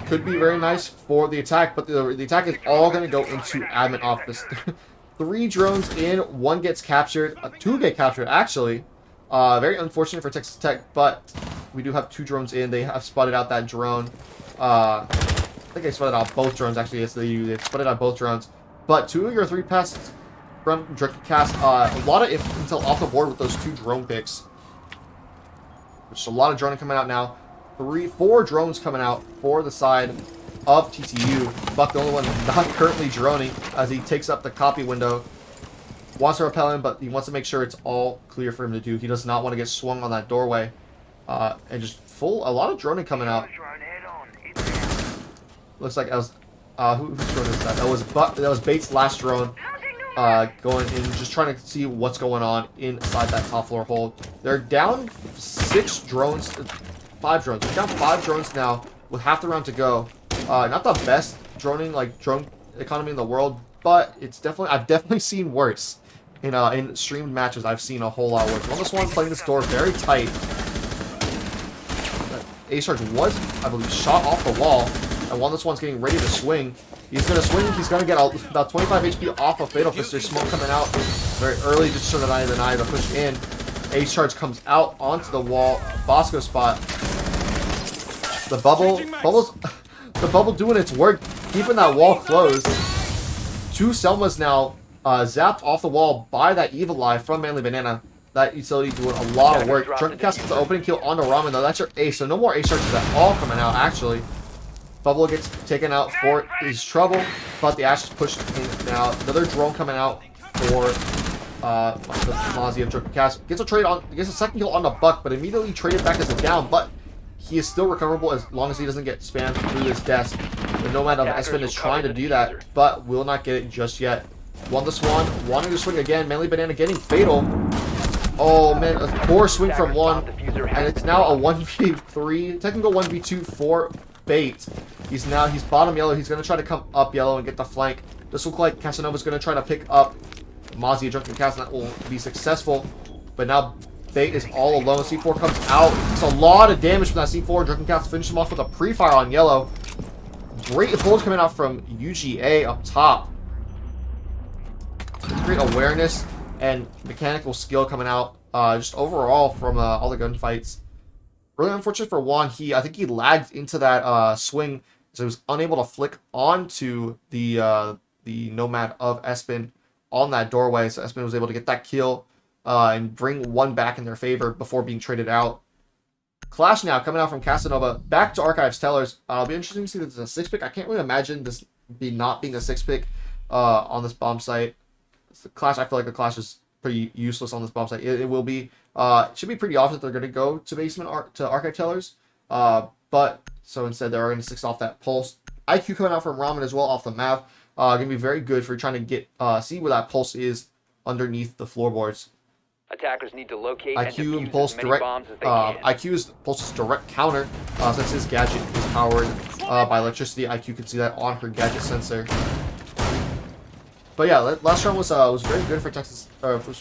Could be very nice for the attack, but the attack is all gonna go into admin office. 3 drones in, 1 gets captured, 2 get captured actually. Very unfortunate for Texas Tech, but we do have 2 drones in. They have spotted out that drone. I think they spotted out both drones actually. Yes, they do. They've spotted out both drones. But 2 of your 3 passes from Cast, a lot of intel off the board with those 2 drone picks. There's a lot of droning coming out now. 4 drones coming out for the side of TTU. Buck, the only one not currently droning, as he takes up the copy window. Wants to repel him, but he wants to make sure it's all clear for him to do. He does not want to get swung on that doorway. And just a lot of droning coming out. Drone head on. It's Looks like I was, whose drone is that? That was Bates' last drone. Going in, just trying to see what's going on inside that top floor hold. They're down 5 drones. They're down 5 drones now with half the round to go. Not the best drone economy in the world, but I've definitely seen worse. In streamed matches, I've seen a whole lot worse. One this one playing this door very tight. Ace Charge was, I believe, shot off the wall, and one this one's getting ready to swing. He's gonna swing. He's gonna get about 25 HP off of Fatal Fist. There's smoke coming out very early, just to deny the push in. Ace Charge comes out onto the wall. Bosco spot. The bubble doing its work, keeping that wall closed. 2 Selmas now zapped off the wall by that Evil Eye from Manly Banana. That utility doing a lot of work. Drunken Cast with the opening kill onto Ramen, though. That's your ace, so no more ace charges at all coming out, actually. Bubble gets taken out for his trouble, but the Ash is pushed in now. Another drone coming out for the Mozzie of Drunken Cast. Gets a second kill on the Buck, but immediately traded back as a down, but he is still recoverable as long as he doesn't get spammed through his desk. The Nomad of Espen is trying to do that, but will not get it just yet. Won the Swan, wanting to swing again. Manly Banana getting Fatal. Oh man, a poor swing from 1, and it's now a 1v3, technical 1v2 for Bait. He's bottom yellow. He's going to try to come up yellow and get the flank. This looks like Casanova's going to try to pick up Mozzie, Drunken Cast, and that will be successful. But now Bait is all alone. C4 comes out. It's a lot of damage from that C4. Drunken Cast finishes him off with a pre-fire on yellow. Great hold coming out from UGA up top. Great awareness and mechanical skill coming out just overall from all the gunfights. Really unfortunate for Juan. I think he lagged into that swing, so he was unable to flick onto the Nomad of Espen on that doorway. So Espen was able to get that kill and bring 1 back in their favor before being traded out. Clash now coming out from Casanova back to Archives Tellers. It'll be interesting to see this is a 6-pick. I can't really imagine this not being a 6-pick on this bomb site. The Clash, I feel like the Clash is pretty useless on this bomb site. It will be. It should be pretty obvious that they're going to go to basement to Archive Tellers. But so instead they're going to 6 off that pulse. IQ coming out from Ramen as well off the Mav. Going to be very good for trying to get see where that pulse is underneath the floorboards. Attackers need to locate IQ and and Pulse defuse as many direct. bombs as they can. IQ is Pulse's direct counter since his gadget is powered by electricity. IQ can see that on her gadget sensor. But yeah, last round was very good for Texas.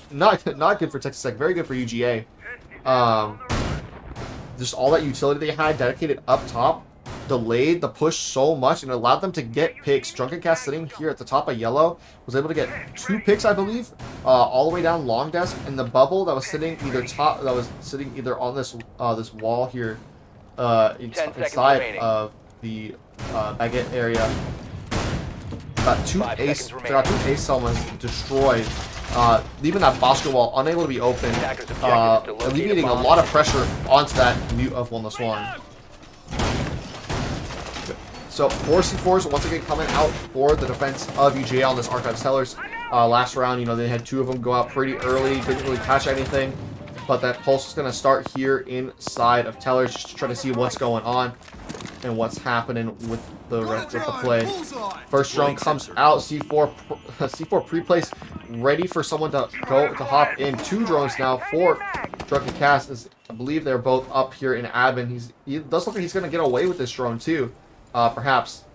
Not good for Texas Tech. Very good for UGA. Just all that utility they had dedicated up top delayed the push so much and allowed them to get picks. Drunken Cast sitting here at the top of yellow was able to get 2 picks, I believe, all the way down long desk. And the bubble that was sitting either on this this wall here, inside of the baguette area. Got 2 ace summons destroyed, leaving that Bosco wall unable to be opened, alleviating a lot of pressure onto that mute of One the Swan. So 4 C4s once again coming out for the defense of UGA on this Archives Tellers. Last round, they had 2 of them go out pretty early, didn't really catch anything, but that pulse is going to start here inside of Tellers just to try to see what's going on and what's happening with the rest of the play. First drone comes out, C4 pre-placed, ready for someone to hop in. 2 drones now for Drunken Cast, as I believe they're both up here in admin. He does look like he's going to get away with this drone too. Perhaps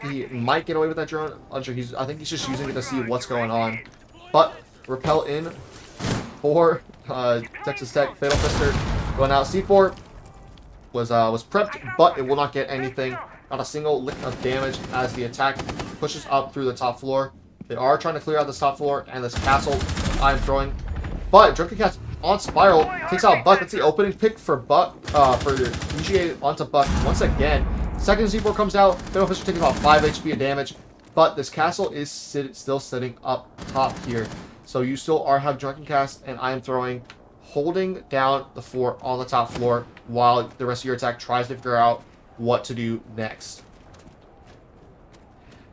he might get away with that drone. Unsure. I think he's just using it to see what's going on. But repel in for Texas Tech. Fatal Fister going out. C4 was prepped, but it will not get anything. Not a single lick of damage as the attack pushes up through the top floor. They are trying to clear out this top floor and this castle I'm throwing. But Drunken Cast on Spiral takes out Buck. That's the opening pick for Buck, for UGA onto Buck once again. Second C4 comes out. Fatal Fister taking about 5 HP of damage. But this castle is still sitting up top here. So you still have Drunken Cast and I am throwing, holding down the fort on the top floor while the rest of your attack tries to figure out what to do next.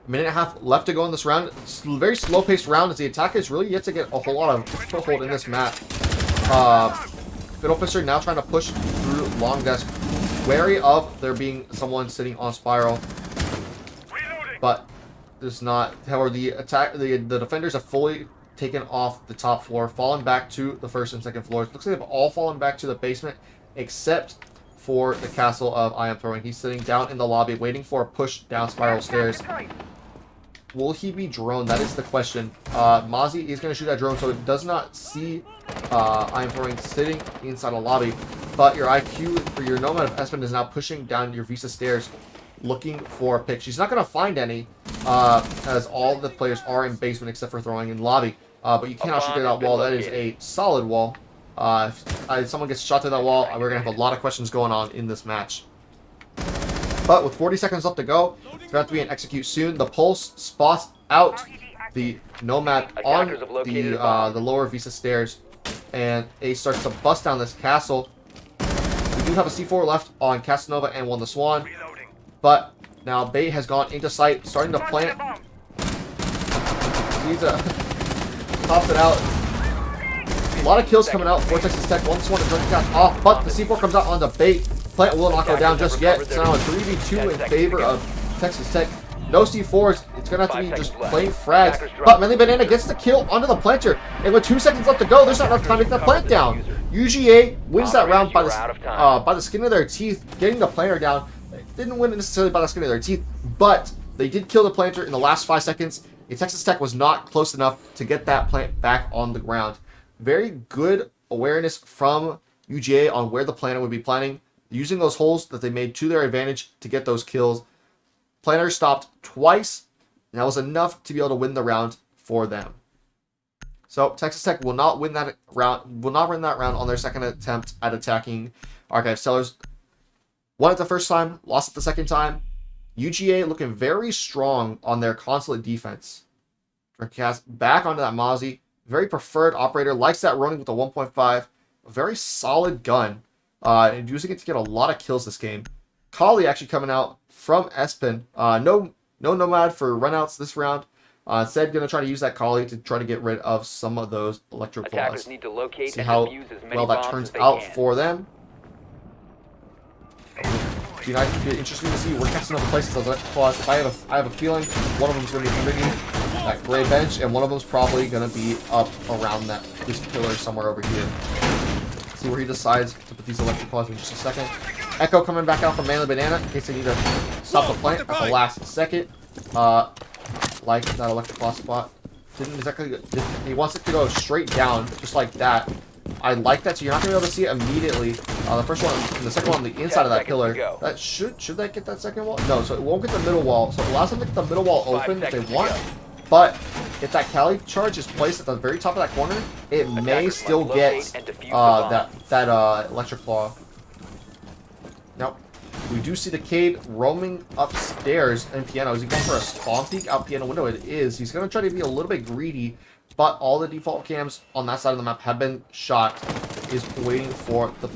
A minute and a half left to go in this round. It's a very slow-paced round as the attackers really yet to get a whole lot of foothold in this map. Fatal Fister now trying to push through long desk, wary of there being someone sitting on Spiral. But there's not. However, the defenders have fully taken off the top floor, fallen back to the first and second floors. Looks like they've all fallen back to the basement, except for the castle of I Am Throwing. He's sitting down in the lobby, waiting for a push down Spiral stairs. Will he be droned? That is the question. Mozzie is going to shoot that drone, so it does not see I Am Throwing sitting inside a lobby. But your IQ for your Nomad of Espen is now pushing down your Visa stairs, looking for a pick. She's not going to find any, as all the players are in basement except for throwing in lobby. But you cannot shoot through that wall. That is a solid wall. If someone gets shot through that wall, we're going to have a lot of questions going on in this match. But with 40 seconds left to go, it's going to have to be an execute soon. The Pulse spots out the Nomad on the lower Visa stairs, and Ace starts to bust down this castle. We do have a C4 left on Casanova and One the Swan, but now Bait has gone into sight, starting to plant. He's tops it out. A lot of kills coming out for Texas Tech. One the Swan and Drunken Cast off, but the C4 comes out onto Bait. Plant will not go down just yet. It's now a 3v2 in favor of Texas Tech. No C4s. It's going to have to be just plain frags. But Melly Banana gets the kill onto the planter. And with 2 seconds left to go, there's not enough time to get the plant down. UGA wins that round by the skin of their teeth, getting the planter down. They didn't win it necessarily by the skin of their teeth, but they did kill the planter in the last 5 seconds. And Texas Tech was not close enough to get that plant back on the ground. Very good awareness from UGA on where the planter would be planting, using those holes that they made to their advantage to get those kills. Planter stopped twice, and that was enough to be able to win the round for them. So Texas Tech will not win that round. Will not win that round on their second attempt at attacking Archive Sellers. Won it the first time, lost it the second time. UGA looking very strong on their consulate defense. Cast back onto that Mozzie. Very preferred operator. Likes that running with the 1.5. A very solid gun. And using it to get a lot of kills this game. Collie actually coming out from Espen. No Nomad for runouts this round. Instead, going to try to use that Collie to try to get rid of some of those electric claws. Need to locate See how well that turns out for them. It'd be interesting to see where Casanova places those electric claws. I have a feeling one of them's going to be committing that gray bench, and one of them's probably going to be up around this pillar somewhere over here. See where he decides to put these electric claws in just a second. Echo coming back out from Manly Banana in case they need to stop the plant at the last second. Like that electric claw spot. Didn't exactly. He wants it to go straight down, just like that. I like that. So you're not gonna be able to see it immediately. The first one, and the second one on the inside of that pillar. That should that get that second wall? No, so it won't get the middle wall. So it allows them to get the middle wall open if they want. But if that Cali charge is placed at the very top of that corner, it may still get that electric claw. Now, we do see the Cade roaming upstairs in piano. Is he going for a spawn peek out piano window? It is. He's going to try to be a little bit greedy, but all the default cams on that side of the map have been shot. Is waiting for the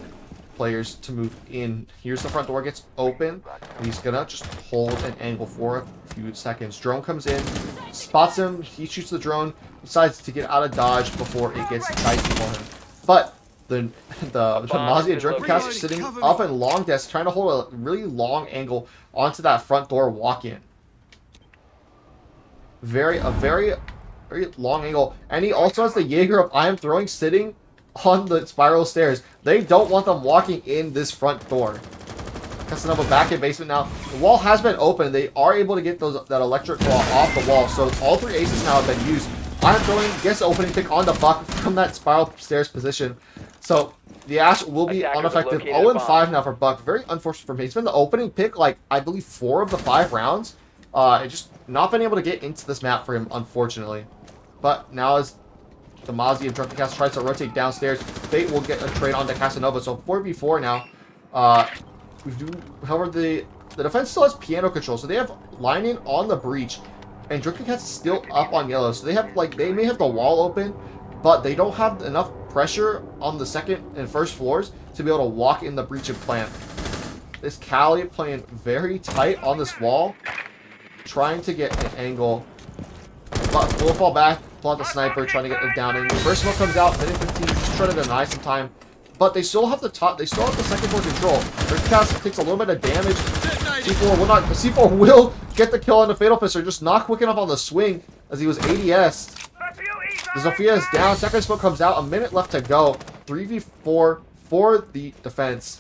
players to move in. Here's the front door gets open. And he's going to just hold an angle for a few seconds. Drone comes in, spots him. He shoots the drone, decides to get out of dodge before it gets dicey for him. But the Mazia drone cast is sitting up in long desk, trying to hold a really long angle onto that front door walk-in. Very long angle. And he also has the Jaeger of I Am Throwing sitting on the spiral stairs. They don't want them walking in this front door. Casanova back in basement now. The wall has been open. They are able to get that electric claw off the wall. So all 3 aces now have been used. I Am Throwing gets the opening pick on the Buck from that spiral stairs position. So the Ash will be unaffected. 0-5 now for Buck. Very unfortunate for him. He's been the opening pick, like, I believe 4 of the 5 rounds. Just not been able to get into this map for him, unfortunately. But now as the Mazia Drunken Cast tries to rotate downstairs, Fate will get a trade onto Casanova. So 4v4 now. However, the defense still has piano control. So they have lining on the breach. And Drunken Cast is still up on yellow. So they have, like, they may have the wall open, but they don't have enough pressure on the second and first floors to be able to walk in the breach and plant. This Cali playing very tight on this wall, trying to get an angle, but will fall back, pull out the sniper, trying to get the down in. First smoke comes out, minute 15, just trying to deny some time, but they still have the top, they still have the second floor control. Cast takes a little bit of damage. C4 will get the kill on the Fatal Fist, just not quick enough on the swing as he was ADS. The Zofia is down. Second smoke comes out. A minute left to go. 3v4 for the defense.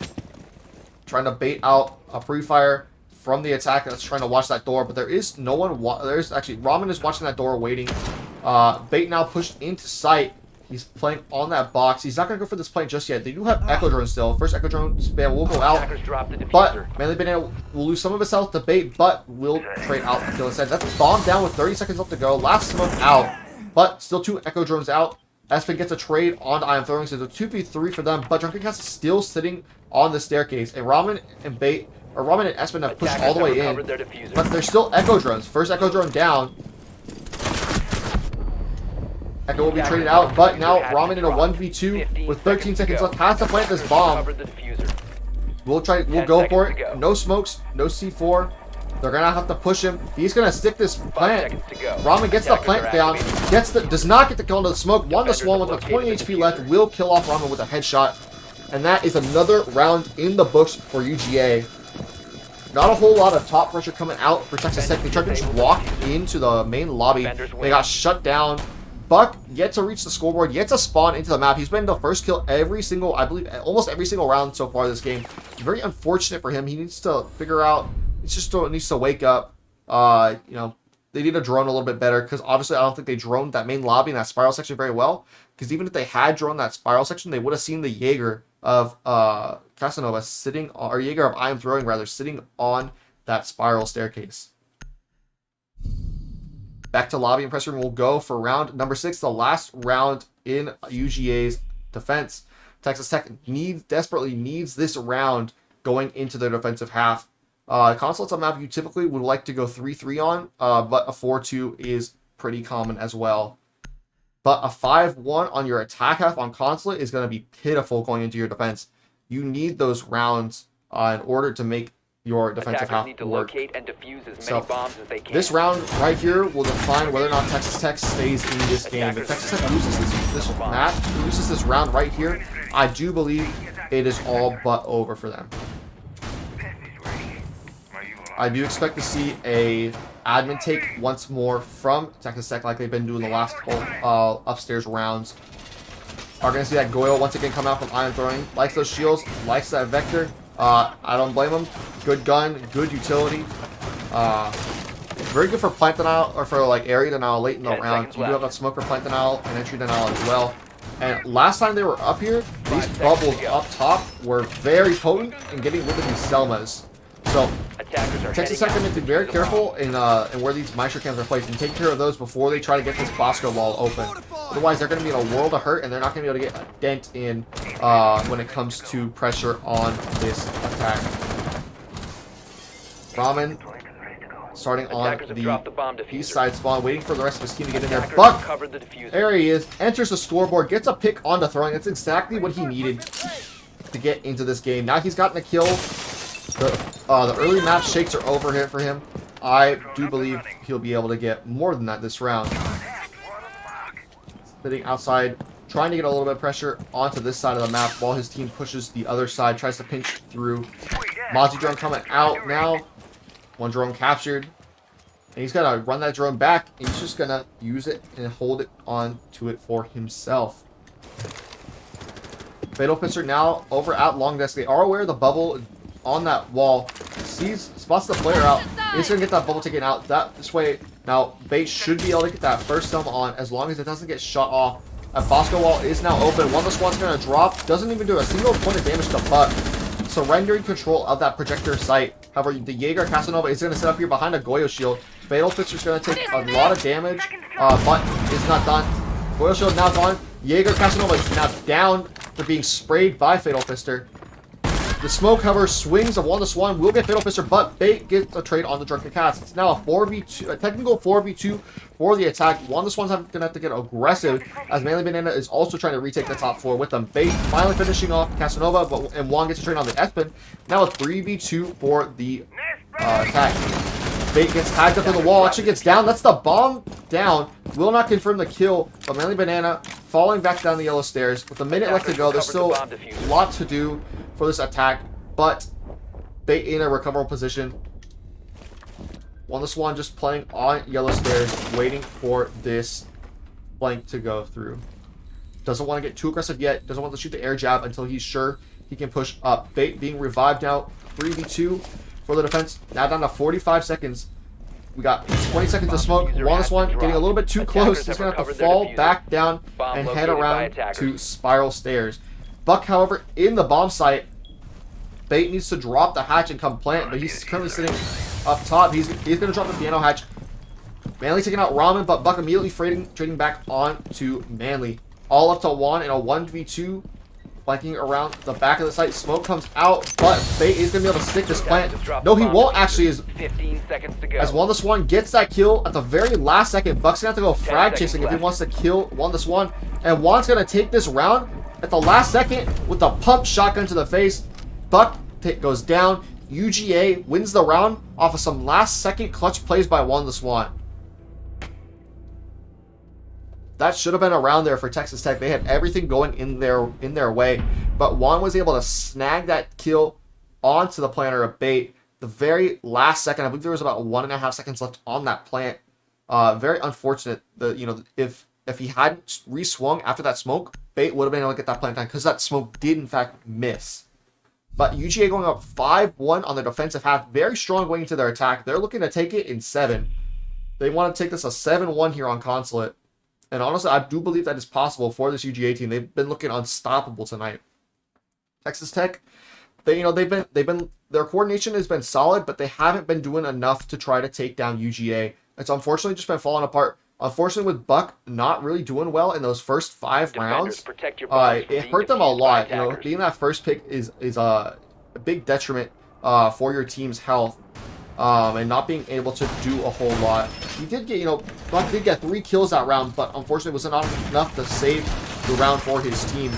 Trying to bait out a pre-fire from the attack that's trying to watch that door. But there is no one. There's actually Ramen is watching that door waiting. Bait now pushed into sight. He's playing on that box. He's not going to go for this plane just yet. They do have Echo Drone still. First Echo Drone spam will go out. But Manly Banana will lose some of his health to bait, but will trade out the kill instead. That's bombed down with 30 seconds left to go. Last smoke out. But still 2 Echo Drones out. Espen gets a trade on I Am Throwing, so it's a 2v3 for them. But Drunken Cast is still sitting on the staircase. And Ramen and Ramen and Espen have pushed all the way in. But there's still Echo Drones. First Echo Drone down. Echo will be traded out, but now Ramen in a 1v2 with 13 seconds left. Has to plant this bomb. We'll go for it. No smokes, no C4. They're gonna have to push him. He's gonna stick this plant. Ramen gets the plant down. Does not get the kill into the smoke. One to Swan with a 20 HP left. Will kill off Ramen with a headshot. And that is another round in the books for UGA. Not a whole lot of top pressure coming out for Texas Tech. They tried to just walk into the main lobby. They got shut down. Buck yet to reach the scoreboard, yet to spawn into the map. He's been the first kill every single, I believe, almost every single round so far this game. Very unfortunate for him. He needs to figure out. He just needs to wake up. You know, they need to drone a little bit better because obviously I don't think they droned that main lobby and that spiral section very well. Because even if they had droned that spiral section, they would have seen the Jaeger of Casanova sitting, or Jaeger of I Am Throwing rather, sitting on that spiral staircase. Back to lobby and press room. We'll go for round number 6, the last round in UGA's defense. Texas Tech desperately needs this round going into their defensive half. Consulate's a map you typically would like to go 3-3 on, but a 4-2 is pretty common as well. But a 5-1 on your attack half on Consulate is going to be pitiful going into your defense. You need those rounds in order to make your defensive half work. This round right here will define whether or not Texas Tech stays in this game. If Texas Tech loses this match, loses this round right here, I do believe it is all but over for them. I do expect to see a admin take once more from Texas Tech like they've been doing the last couple upstairs rounds. Are going to see that Goyle once again come out from Iron Throwing. Likes those shields, likes that Vector. I don't blame him. Good gun, good utility. Very good for plant denial, or for like area denial late in the round. You do have that smoke for plant denial and entry denial as well. And last time they were up here, these bubbles up top were very potent in getting rid of these Selmas. So Attackers are Texas heading Tech out have to to be very defuse the careful in where these Maestro cams are placed and take care of those before they try to get this Bosco wall open. Otherwise, they're going to be in a world of hurt and they're not going to be able to get a dent in when it comes to pressure on this attack. Ramen starting on Attackers have dropped the bomb the diffuser. east side spawn, waiting for the rest of his team to get in there. Attackers Buck, covered the diffuser. there he is, enters the scoreboard, gets a pick onto throwing. That's exactly what he needed to get into this game. Now he's gotten a kill. The early map shakes are over here for him. I do believe he'll be able to get more than that this round. Sitting outside, trying to get a little bit of pressure onto this side of the map while his team pushes the other side, tries to pinch through. Mozzie drone coming out now. One drone captured. And he's going to run that drone back, and he's just going to use it and hold it on to it for himself. Fatal Pisser now over at long desk. They are aware of the bubble on that wall. Spots the player out. He's going to get that bubble taken out. This way, now Bait should be able to get that first Selma on as long as it doesn't get shot off. That Bosco wall is now open. One of the squad's going to drop. Doesn't even do a single point of damage to Buck. Surrendering control of that projector site. However, the Jaeger Casanova is going to set up here behind a Goyo shield. Fatal Fister's going to take a lot of damage, but it's not done. Goyo shield now gone. Jaeger Casanova is now down for being sprayed by Fatal Fister. The smoke, however, swings of One the Swan will get Fatal Fister, but Bait gets a trade on the Drunken Cats. It's now a 4v2, a technical 4v2 for the attack. One the Swan's going to have to get aggressive as Manly Banana is also trying to retake the top floor with them. Bait finally finishing off Casanova, and Juan gets a trade on the Espen. Now a 3v2 for the attack. Bait gets tagged up in the wall, actually gets down. That's the bomb down. Will not confirm the kill, but Manly Banana falling back down the yellow stairs. With a minute left to go, there's still a lot to do for this attack, but Bait in a recoverable position. One the Swan just playing on yellow stairs, waiting for this flank to go through. Doesn't want to get too aggressive yet. Doesn't want to shoot the air jab until he's sure he can push up. Bait being revived now. 3v2 for the defense. Now down to 45 seconds. We got 20 seconds of smoke. One the Swan getting a little bit too close. He's going to have to fall back down and head around to spiral stairs. Buck, however, in the bomb site. Bait needs to drop the hatch and come plant, but he's currently sitting up top. He's going to drop the piano hatch. Manly taking out Ramen, but Buck immediately trading back on to Manly. All up to Juan in a 1v2, flanking around the back of the site. Smoke comes out, but Bait is going to be able to stick this plant. No, he won't actually. 15 seconds to go. As One the Swan gets that kill at the very last second, Buck's going to have to go frag chasing if he wants to kill One the Swan. And Juan's going to take this round at the last second with a pump shotgun to the face. Buck goes down. UGA wins the round off of some last second clutch plays by One the Swan. That should have been a round there for Texas Tech. They had everything going in their way, but Juan was able to snag that kill onto the planter of Bait the very last second. I believe there was about 1.5 seconds left on that plant. Very unfortunate. If he hadn't re-swung after that smoke, Bait would have been able to get that plant down because that smoke did in fact miss. But UGA going up 5-1 on their defensive half. Very strong going into their attack. They're looking to take it in 7. They want to take this a 7-1 here on Consulate. And honestly, I do believe that is possible for this UGA team. They've been looking unstoppable tonight. Texas Tech, their coordination has been solid, but they haven't been doing enough to try to take down UGA. It's unfortunately just been falling apart. Unfortunately, with Buck not really doing well in those first 5 rounds, it hurt them a lot. Being that first pick is a big detriment for your team's health, and not being able to do a whole lot. He did get, Buck did get 3 kills that round, but unfortunately, it was not enough to save the round for his team.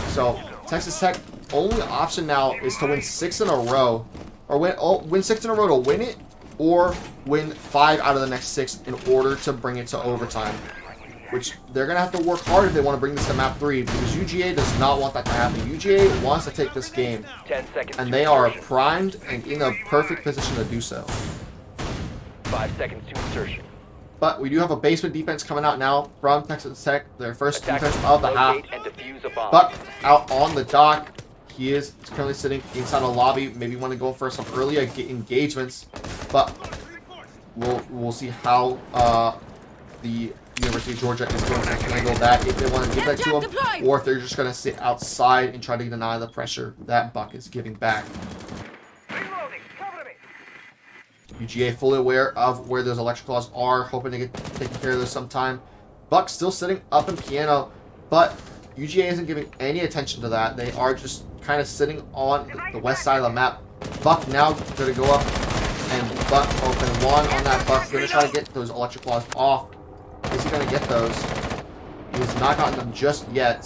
So Texas Tech only option now is to win 6 in a row, or win 6 in a row to win it, or win 5 out of the next 6 in order to bring it to overtime. Which they're going to have to work hard if they want to bring this to map 3, because UGA does not want that to happen. UGA wants to take this game, 10 seconds and they are primed and in a perfect position to do so. 5 seconds to insertion. But we do have a basement defense coming out now from Texas Tech, their first Attackers defense of the half. locate and defuse a bomb. Buck out on the dock. He is currently sitting inside a lobby. Maybe want to go for some early engagements, but we'll see how the University of Georgia is going to handle that if they want to give that to them, or if they're just going to sit outside and try to deny the pressure that Buck is giving back. Reloading. Cover me. UGA fully aware of where those electric claws are, hoping to get taken care of those sometime. Buck still sitting up in piano, but UGA isn't giving any attention to that. They are just kind of sitting on the west side of the map. Buck now going to go up and Buck open one on that Buck. Going to try to get those electric claws off. Is he going to get those? He has not gotten them just yet.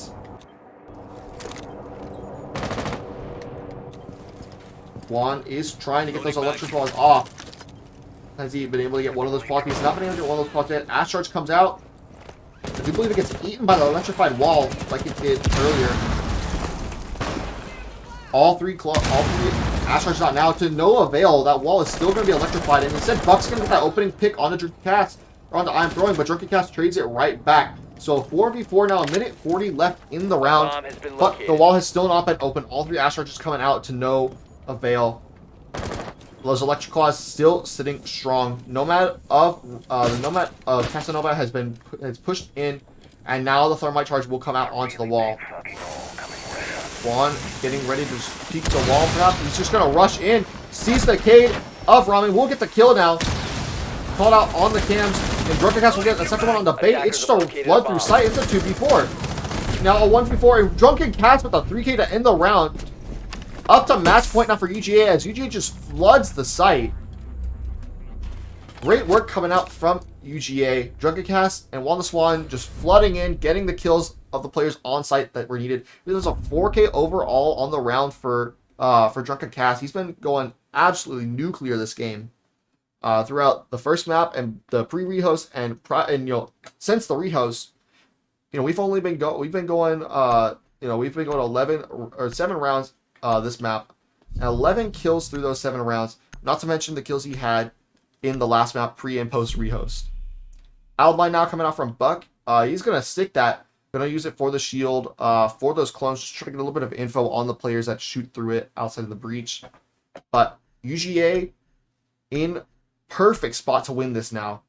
Juan is trying to get those electric claws off. Has he been able to get one of those claws? He's not been able to get one of those claws yet. Ash Charge comes out. I do believe it gets eaten by the electrified wall like it did earlier. All three Ash Charges out now to no avail. That wall is still going to be electrified, and instead Buck's going to get that opening pick on the Drunken Cast, or on the I'm Throwing, but Drunken Cast trades it right back. So 4v4 now, a minute 40 left in the round, but the wall has still not been open. All three Ash Charges coming out to no avail. Those electric claws still sitting strong. Nomad of the Nomad of Casanova has pushed in, and now the thermite charge will come out onto the wall. Juan getting ready to peek the wall, perhaps. He's just gonna rush in, sees the Cade of Ramen, will get the kill now. Called out on the cams, and Drunken Cast will get the second one on the bait. It's just a flood through sight. It's a 2v4. Now a 1v4, and Drunken Cast with a 3k to end the round. Up to match point now for UGA as UGA just floods the site. Great work coming out from UGA. Drunken Cast and Juan the Swan just flooding in, getting the kills of the players on site that were needed. It was a 4k overall on the round for Drunken Cast. He's been going absolutely nuclear this game throughout the first map and the pre-rehost and since the rehost. We've been going 11 or 7 rounds. This map, and 11 kills through those 7 rounds, not to mention the kills he had in the last map pre and post rehost. Outline now coming out from Buck. He's gonna stick that, gonna use it for the shield, for those clones, just trying to get a little bit of info on the players that shoot through it outside of the breach. But UGA in perfect spot to win this now.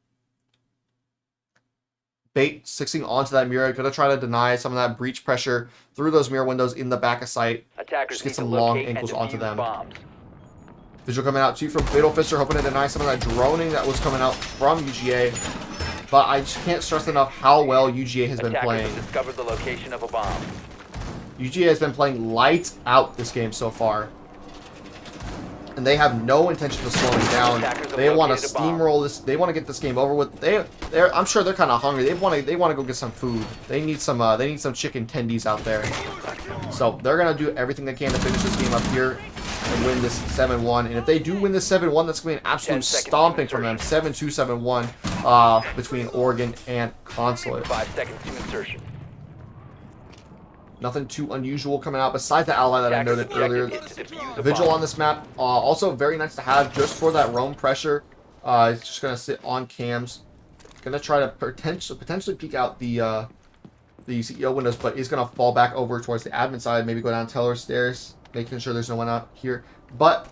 Bait sixing onto that mirror, gonna try to deny some of that breach pressure through those mirror windows in the back of sight. Attackers Just get need some to long locate and ankles onto defuse them. bombs. Visual coming out too from Fatal Fister, hoping to deny some of that droning that was coming out from UGA. But I just can't stress enough how well UGA has been Attackers playing. have discovered the location of a bomb. UGA has been playing lights out this game so far. And they have no intention of slowing down. They want to steamroll this. They want to get this game over with. I'm sure they're kind of hungry. They want to go get some food. They need some chicken tendies out there. So they're gonna do everything they can to finish this game up here and win this 7-1. And if they do win this 7-1, that's gonna be an absolute stomping from them. 7-2, 7-1 between Oregon and Consulate. 5 seconds to insertion. Nothing too unusual coming out besides the ally that I noted earlier. Vigil on this map, also very nice to have just for that roam pressure. It's just gonna sit on cams, gonna try to potentially peek out the CEO windows, but he's gonna fall back over towards the admin side, maybe go down teller stairs, making sure there's no one out here. But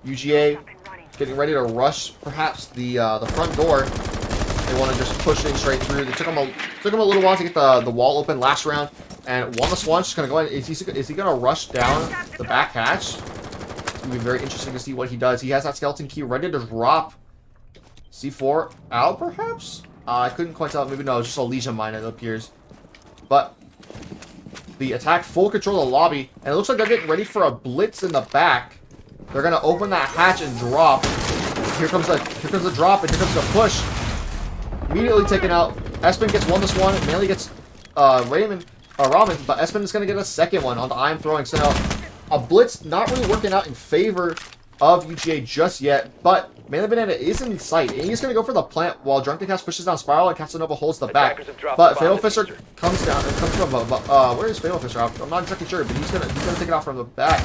UGA getting ready to rush perhaps the front door. They want to just push in straight through. They took him a little while to get the wall open last round. And Juan the Swan's just going to go in. Is he going to rush down the back hatch? It's going to be very interesting to see what he does. He has that skeleton key ready to drop. C4 out, perhaps? I couldn't quite tell. Maybe no, it's just a Legion mine, it appears. But the attack full control of the lobby. And it looks like they're getting ready for a blitz in the back. They're going to open that hatch and drop. Here comes the drop, and here comes the push. Immediately taken out. Espen gets Juan the Swan. Manly gets Ramen, but Espen is going to get a second one on the I'm Throwing. So now, a blitz not really working out in favor of UGA just yet, but Manly Banana is in sight, and he's going to go for the plant while Drunken Cast pushes down Spiral and Casanova holds the back. But Fatal Fister comes down and comes from where is Fatal Fister? I'm not exactly sure, but he's gonna take it out from the back.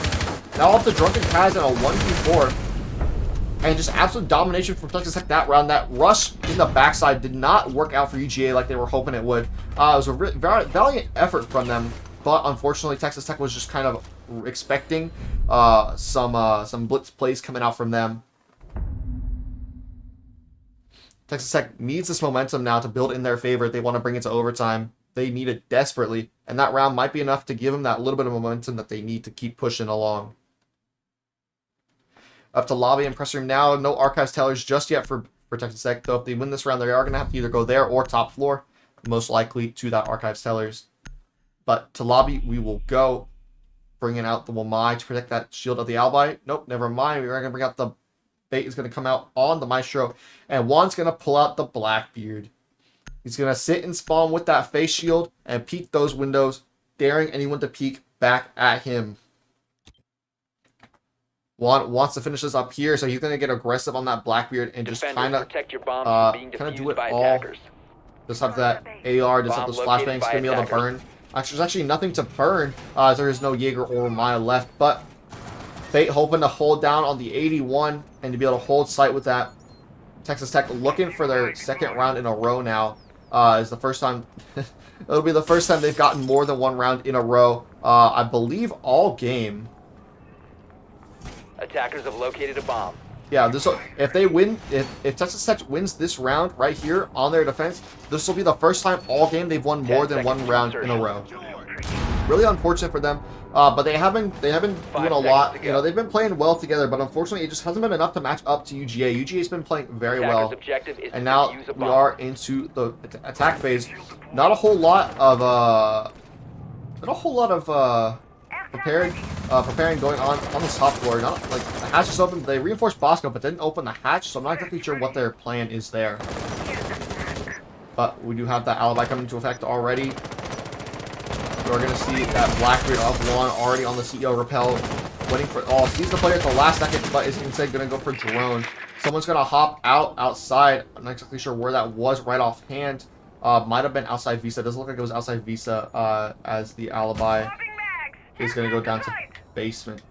Now off the Drunken Cast in a 1v4. And just absolute domination from Texas Tech that round. That rush in the backside did not work out for UGA like they were hoping it would. It was a very valiant effort from them, but unfortunately Texas Tech was just kind of expecting some blitz plays coming out from them. Texas Tech needs this momentum now to build in their favor. They want to bring it to overtime. They need it desperately, and that round might be enough to give them that little bit of momentum that they need to keep pushing along. Up to lobby and press room now. No archives tellers just yet for Texas Tech, though if they win this round, they are going to have to either go there or top floor, most likely to that archives tellers. But to lobby, we will go, bringing out the Wamai to protect that shield of the Alibi. Nope, never mind. We're going to bring out the bait is going to come out on the Maestro, and Juan's going to pull out the Blackbeard. He's going to sit and spawn with that face shield and peek those windows, daring anyone to peek back at him. Juan wants to finish this up here, so he's going to get aggressive on that Blackbeard and just kind of protect your bombs from being do defused it by all. attackers. Just have that AR, just have Bomb those located flashbangs by going to be able to attackers. burn. Actually, there's actually nothing to burn, as there is no Jaeger or Maya left, but Fate hoping to hold down on the 81 and to be able to hold sight with that. Texas Tech looking for their second round in a row now. Is the first time it'll be the first time they've gotten more than one round in a row. I believe all game. Attackers have located a bomb. Yeah, this if they win, if Texas Tech wins this round right here on their defense, this will be the first time all game they've won more than one round in a row. Really unfortunate for them, but they have been doing a lot. You know, they've been playing well together, but unfortunately, it just hasn't been enough to match up to UGA. UGA's been playing very well, Attackers' objective is and to now defuse a we bomb. are into the attack phase. Not a whole lot of preparing going on this top floor. Not like the hatch is open. They reinforced Bosco, but didn't open the hatch, so I'm not exactly sure what their plan is there. But we do have that alibi coming into effect already. We're going to see that Blackbeard of one already on the CEO repel, waiting for sees the player at the last second, but is instead going to go for drone. Someone's going to hop outside. I'm not exactly sure where that was right offhand. Might have been outside Visa. It doesn't look like it was outside Visa, as the alibi is going to go down to basement.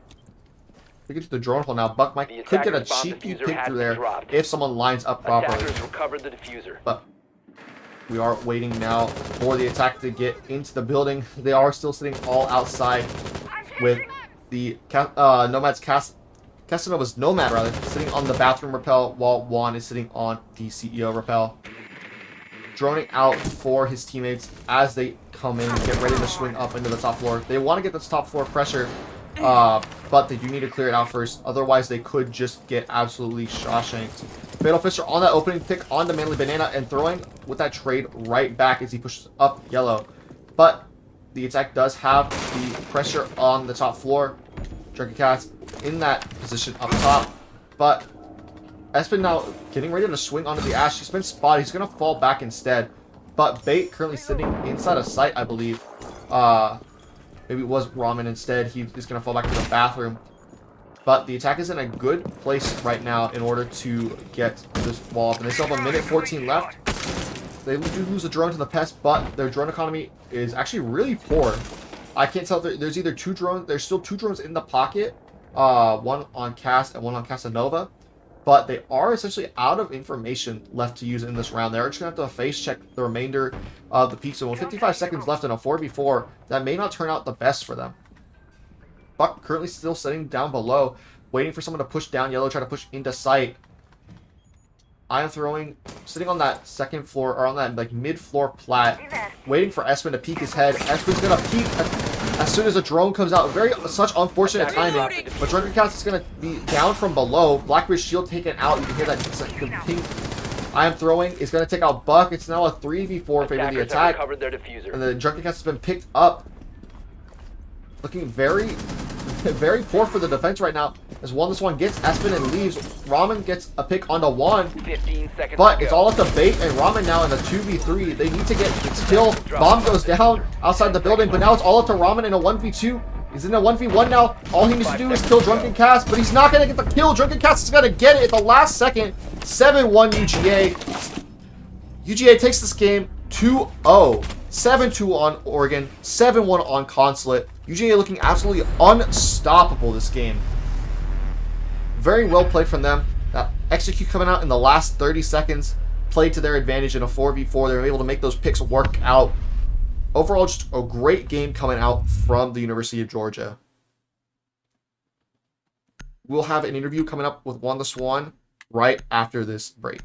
We get to the drone hole now. Buck could get a cheeky pick through there if someone lines up properly. Attackers recovered the diffuser. But we are waiting now for the attack to get into the building. They are still sitting all outside with the Casanova's Nomad rather sitting on the bathroom rappel while Juan is sitting on the CEO rappel. Droning out for his teammates as they come in and get ready to swing up into the top floor. They want to get this top floor pressure, but they do need to clear it out first. Otherwise, they could just get absolutely Shawshanked. Fatal Fister on that opening pick onto Manly Banana and throwing with that trade right back as he pushes up yellow. But the attack does have the pressure on the top floor. Drunken Cats in that position up top. But Espen now getting ready to swing onto the Ash. He's been spotted. He's going to fall back instead. But Bait currently sitting inside of sight, I believe. Maybe it was Ramen instead. He's going to fall back to the bathroom. But the attack is in a good place right now in order to get this wall up. And they still have a minute 14 left. They do lose a drone to the Pest, but their drone economy is actually really poor. I can't tell. There's either two drones. There's still two drones in the pocket. One on Cass and one on Casanova. But they are essentially out of information left to use in this round. They're just going to have to face check the remainder of the peaks. So with 55 seconds left in a 4v4, that may not turn out the best for them. Buck currently still sitting down below, waiting for someone to push down yellow, try to push into sight. I am throwing, sitting on that second floor, or on that like mid-floor plat, waiting for Espen to peek his head. Espen's going to peek as soon as a drone comes out. Such unfortunate timing. But Drunken Cats is going to be down from below. Blackbeard's shield taken out. You can hear that the ping I am throwing is going to take out Buck. It's now a 3v4 favor the attack. Recovered their diffuser. And the Drunken Cats has been picked up. Looking very, very poor for the defense right now. As this one gets Espen and leaves. Ramen gets a pick onto Juan. 15 seconds But to it's go. all up to Bait and Ramen now in the 2v3. They need to get its kill. Bomb goes down outside the building, but now it's all up to Ramen in a 1v2. He's in a 1v1 now. All he needs to do is kill Drunken Cats, but he's not going to get the kill. Drunken Cats is going to get it at the last second. 7-1 UGA. UGA takes this game 2-0. 7-2 on Oregon. 7-1 on Consulate. UGA looking absolutely unstoppable this game. Very well played from them. That execute coming out in the last 30 seconds played to their advantage in a 4v4. They were able to make those picks work out. Overall, just a great game coming out from the University of Georgia. We'll have an interview coming up with Juan the Swan right after this break.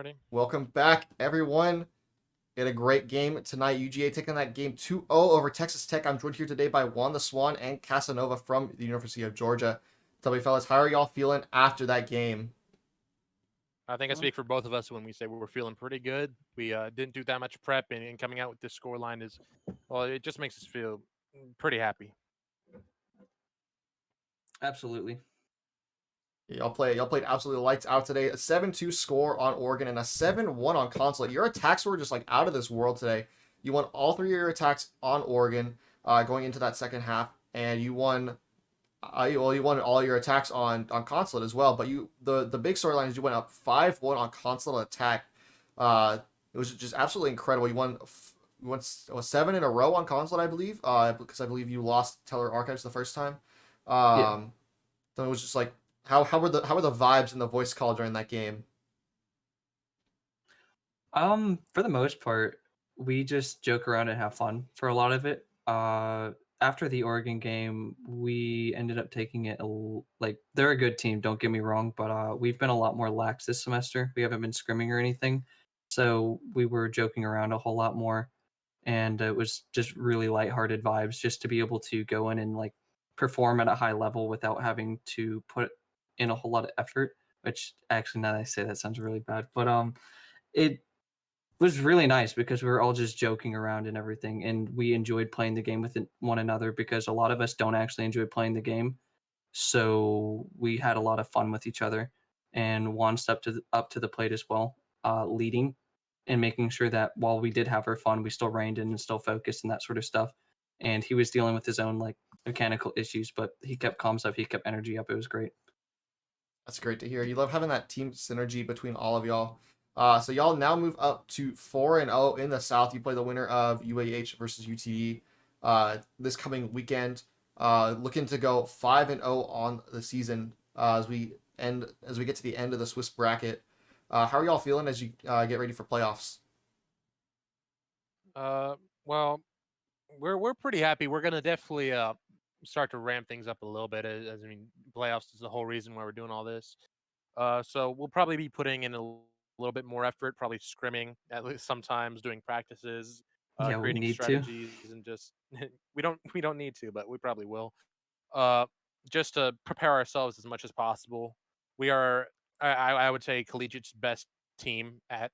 ready. Welcome back, everyone. We had a great game tonight. UGA taking that game 2-0 over Texas Tech. I'm joined here today by Juan the Swan and Casanova from the University of Georgia. Tell me, fellas, how are y'all feeling after that game? I think I speak for both of us when we say we're feeling pretty good. We didn't do that much prep, and coming out with this scoreline is, well, it just makes us feel pretty happy. Absolutely. Y'all played absolutely lights out today. A 7-2 score on Oregon and a 7-1 on Consulate. Your attacks were just like out of this world today. You won all three of your attacks on Oregon going into that second half, and you won. You won all your attacks on Consulate as well. But the big storyline is you went up 5-1 on Consulate attack. It was just absolutely incredible. You won 7 in a row on Consulate, I believe, because I believe you lost Teller Archives the first time. Yeah. So it was just like how were the vibes in the voice call during that game? For the most part, we just joke around and have fun for a lot of it. After the Oregon game, we ended up taking it like they're a good team, don't get me wrong, but we've been a lot more lax this semester. We haven't been scrimming or anything, so we were joking around a whole lot more, and it was just really lighthearted vibes just to be able to go in and like perform at a high level without having to put in a whole lot of effort. Which actually, now that I say that sounds really bad, but it was really nice because we were all just joking around and everything, and we enjoyed playing the game with one another because a lot of us don't actually enjoy playing the game. So we had a lot of fun with each other, and Juan stepped up to the plate as well, leading and making sure that while we did have our fun, we still reined in and still focused and that sort of stuff. And he was dealing with his own like mechanical issues, but he kept comms up, he kept energy up. It was great. That's great to hear. You love having that team synergy between all of y'all. So y'all now move up to 4-0 in the South. You play the winner of UAH versus UTD this coming weekend. Looking to go 5-0 on the season as we get to the end of the Swiss bracket. How are y'all feeling as you get ready for playoffs? Well, we're pretty happy. We're gonna definitely start to ramp things up a little bit. As I mean, playoffs is the whole reason why we're doing all this. So we'll probably be putting in a little bit more effort, probably scrimming at least sometimes, doing practices, Yeah, we creating need to. strategies, and just we don't need to, but we probably will. Uh, just to prepare ourselves as much as possible. We are, I would say, Collegiate's best team at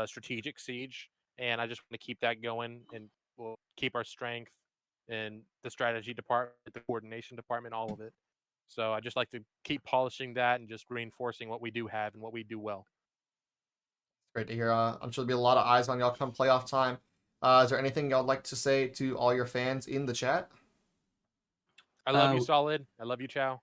strategic siege, and I just want to keep that going, and we'll keep our strength in the strategy department, the coordination department, all of it. So I just like to keep polishing that and just reinforcing what we do have and what we do well. Great to hear. I'm sure there'll be a lot of eyes on y'all come playoff time. Is there anything y'all like to say to all your fans in the chat? I love you, Uh, Solid. I love you, Chow.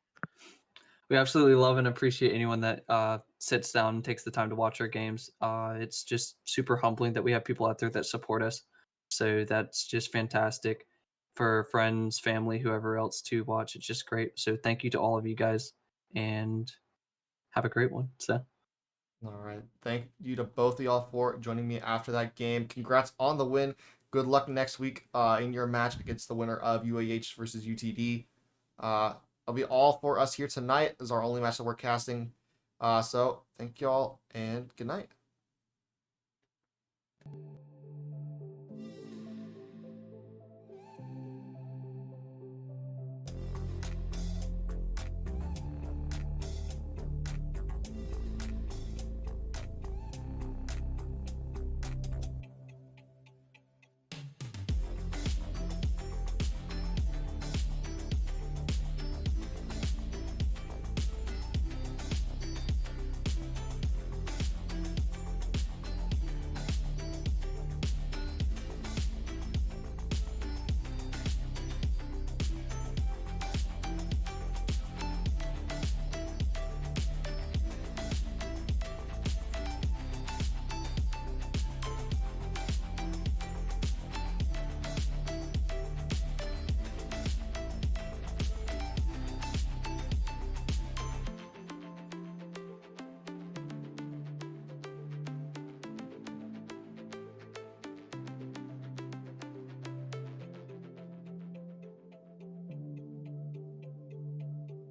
We absolutely love and appreciate anyone that sits down and takes the time to watch our games. It's just super humbling that we have people out there that support us. So that's just fantastic for friends, family, whoever else to watch. It's just great. So thank you to all of you guys and have a great one. So All right. Thank you to both of y'all for joining me after that game. Congrats on the win. Good luck next week in your match against the winner of UAH versus UTD. That'll be all for us here tonight. This is our only match that we're casting. So thank y'all and good night.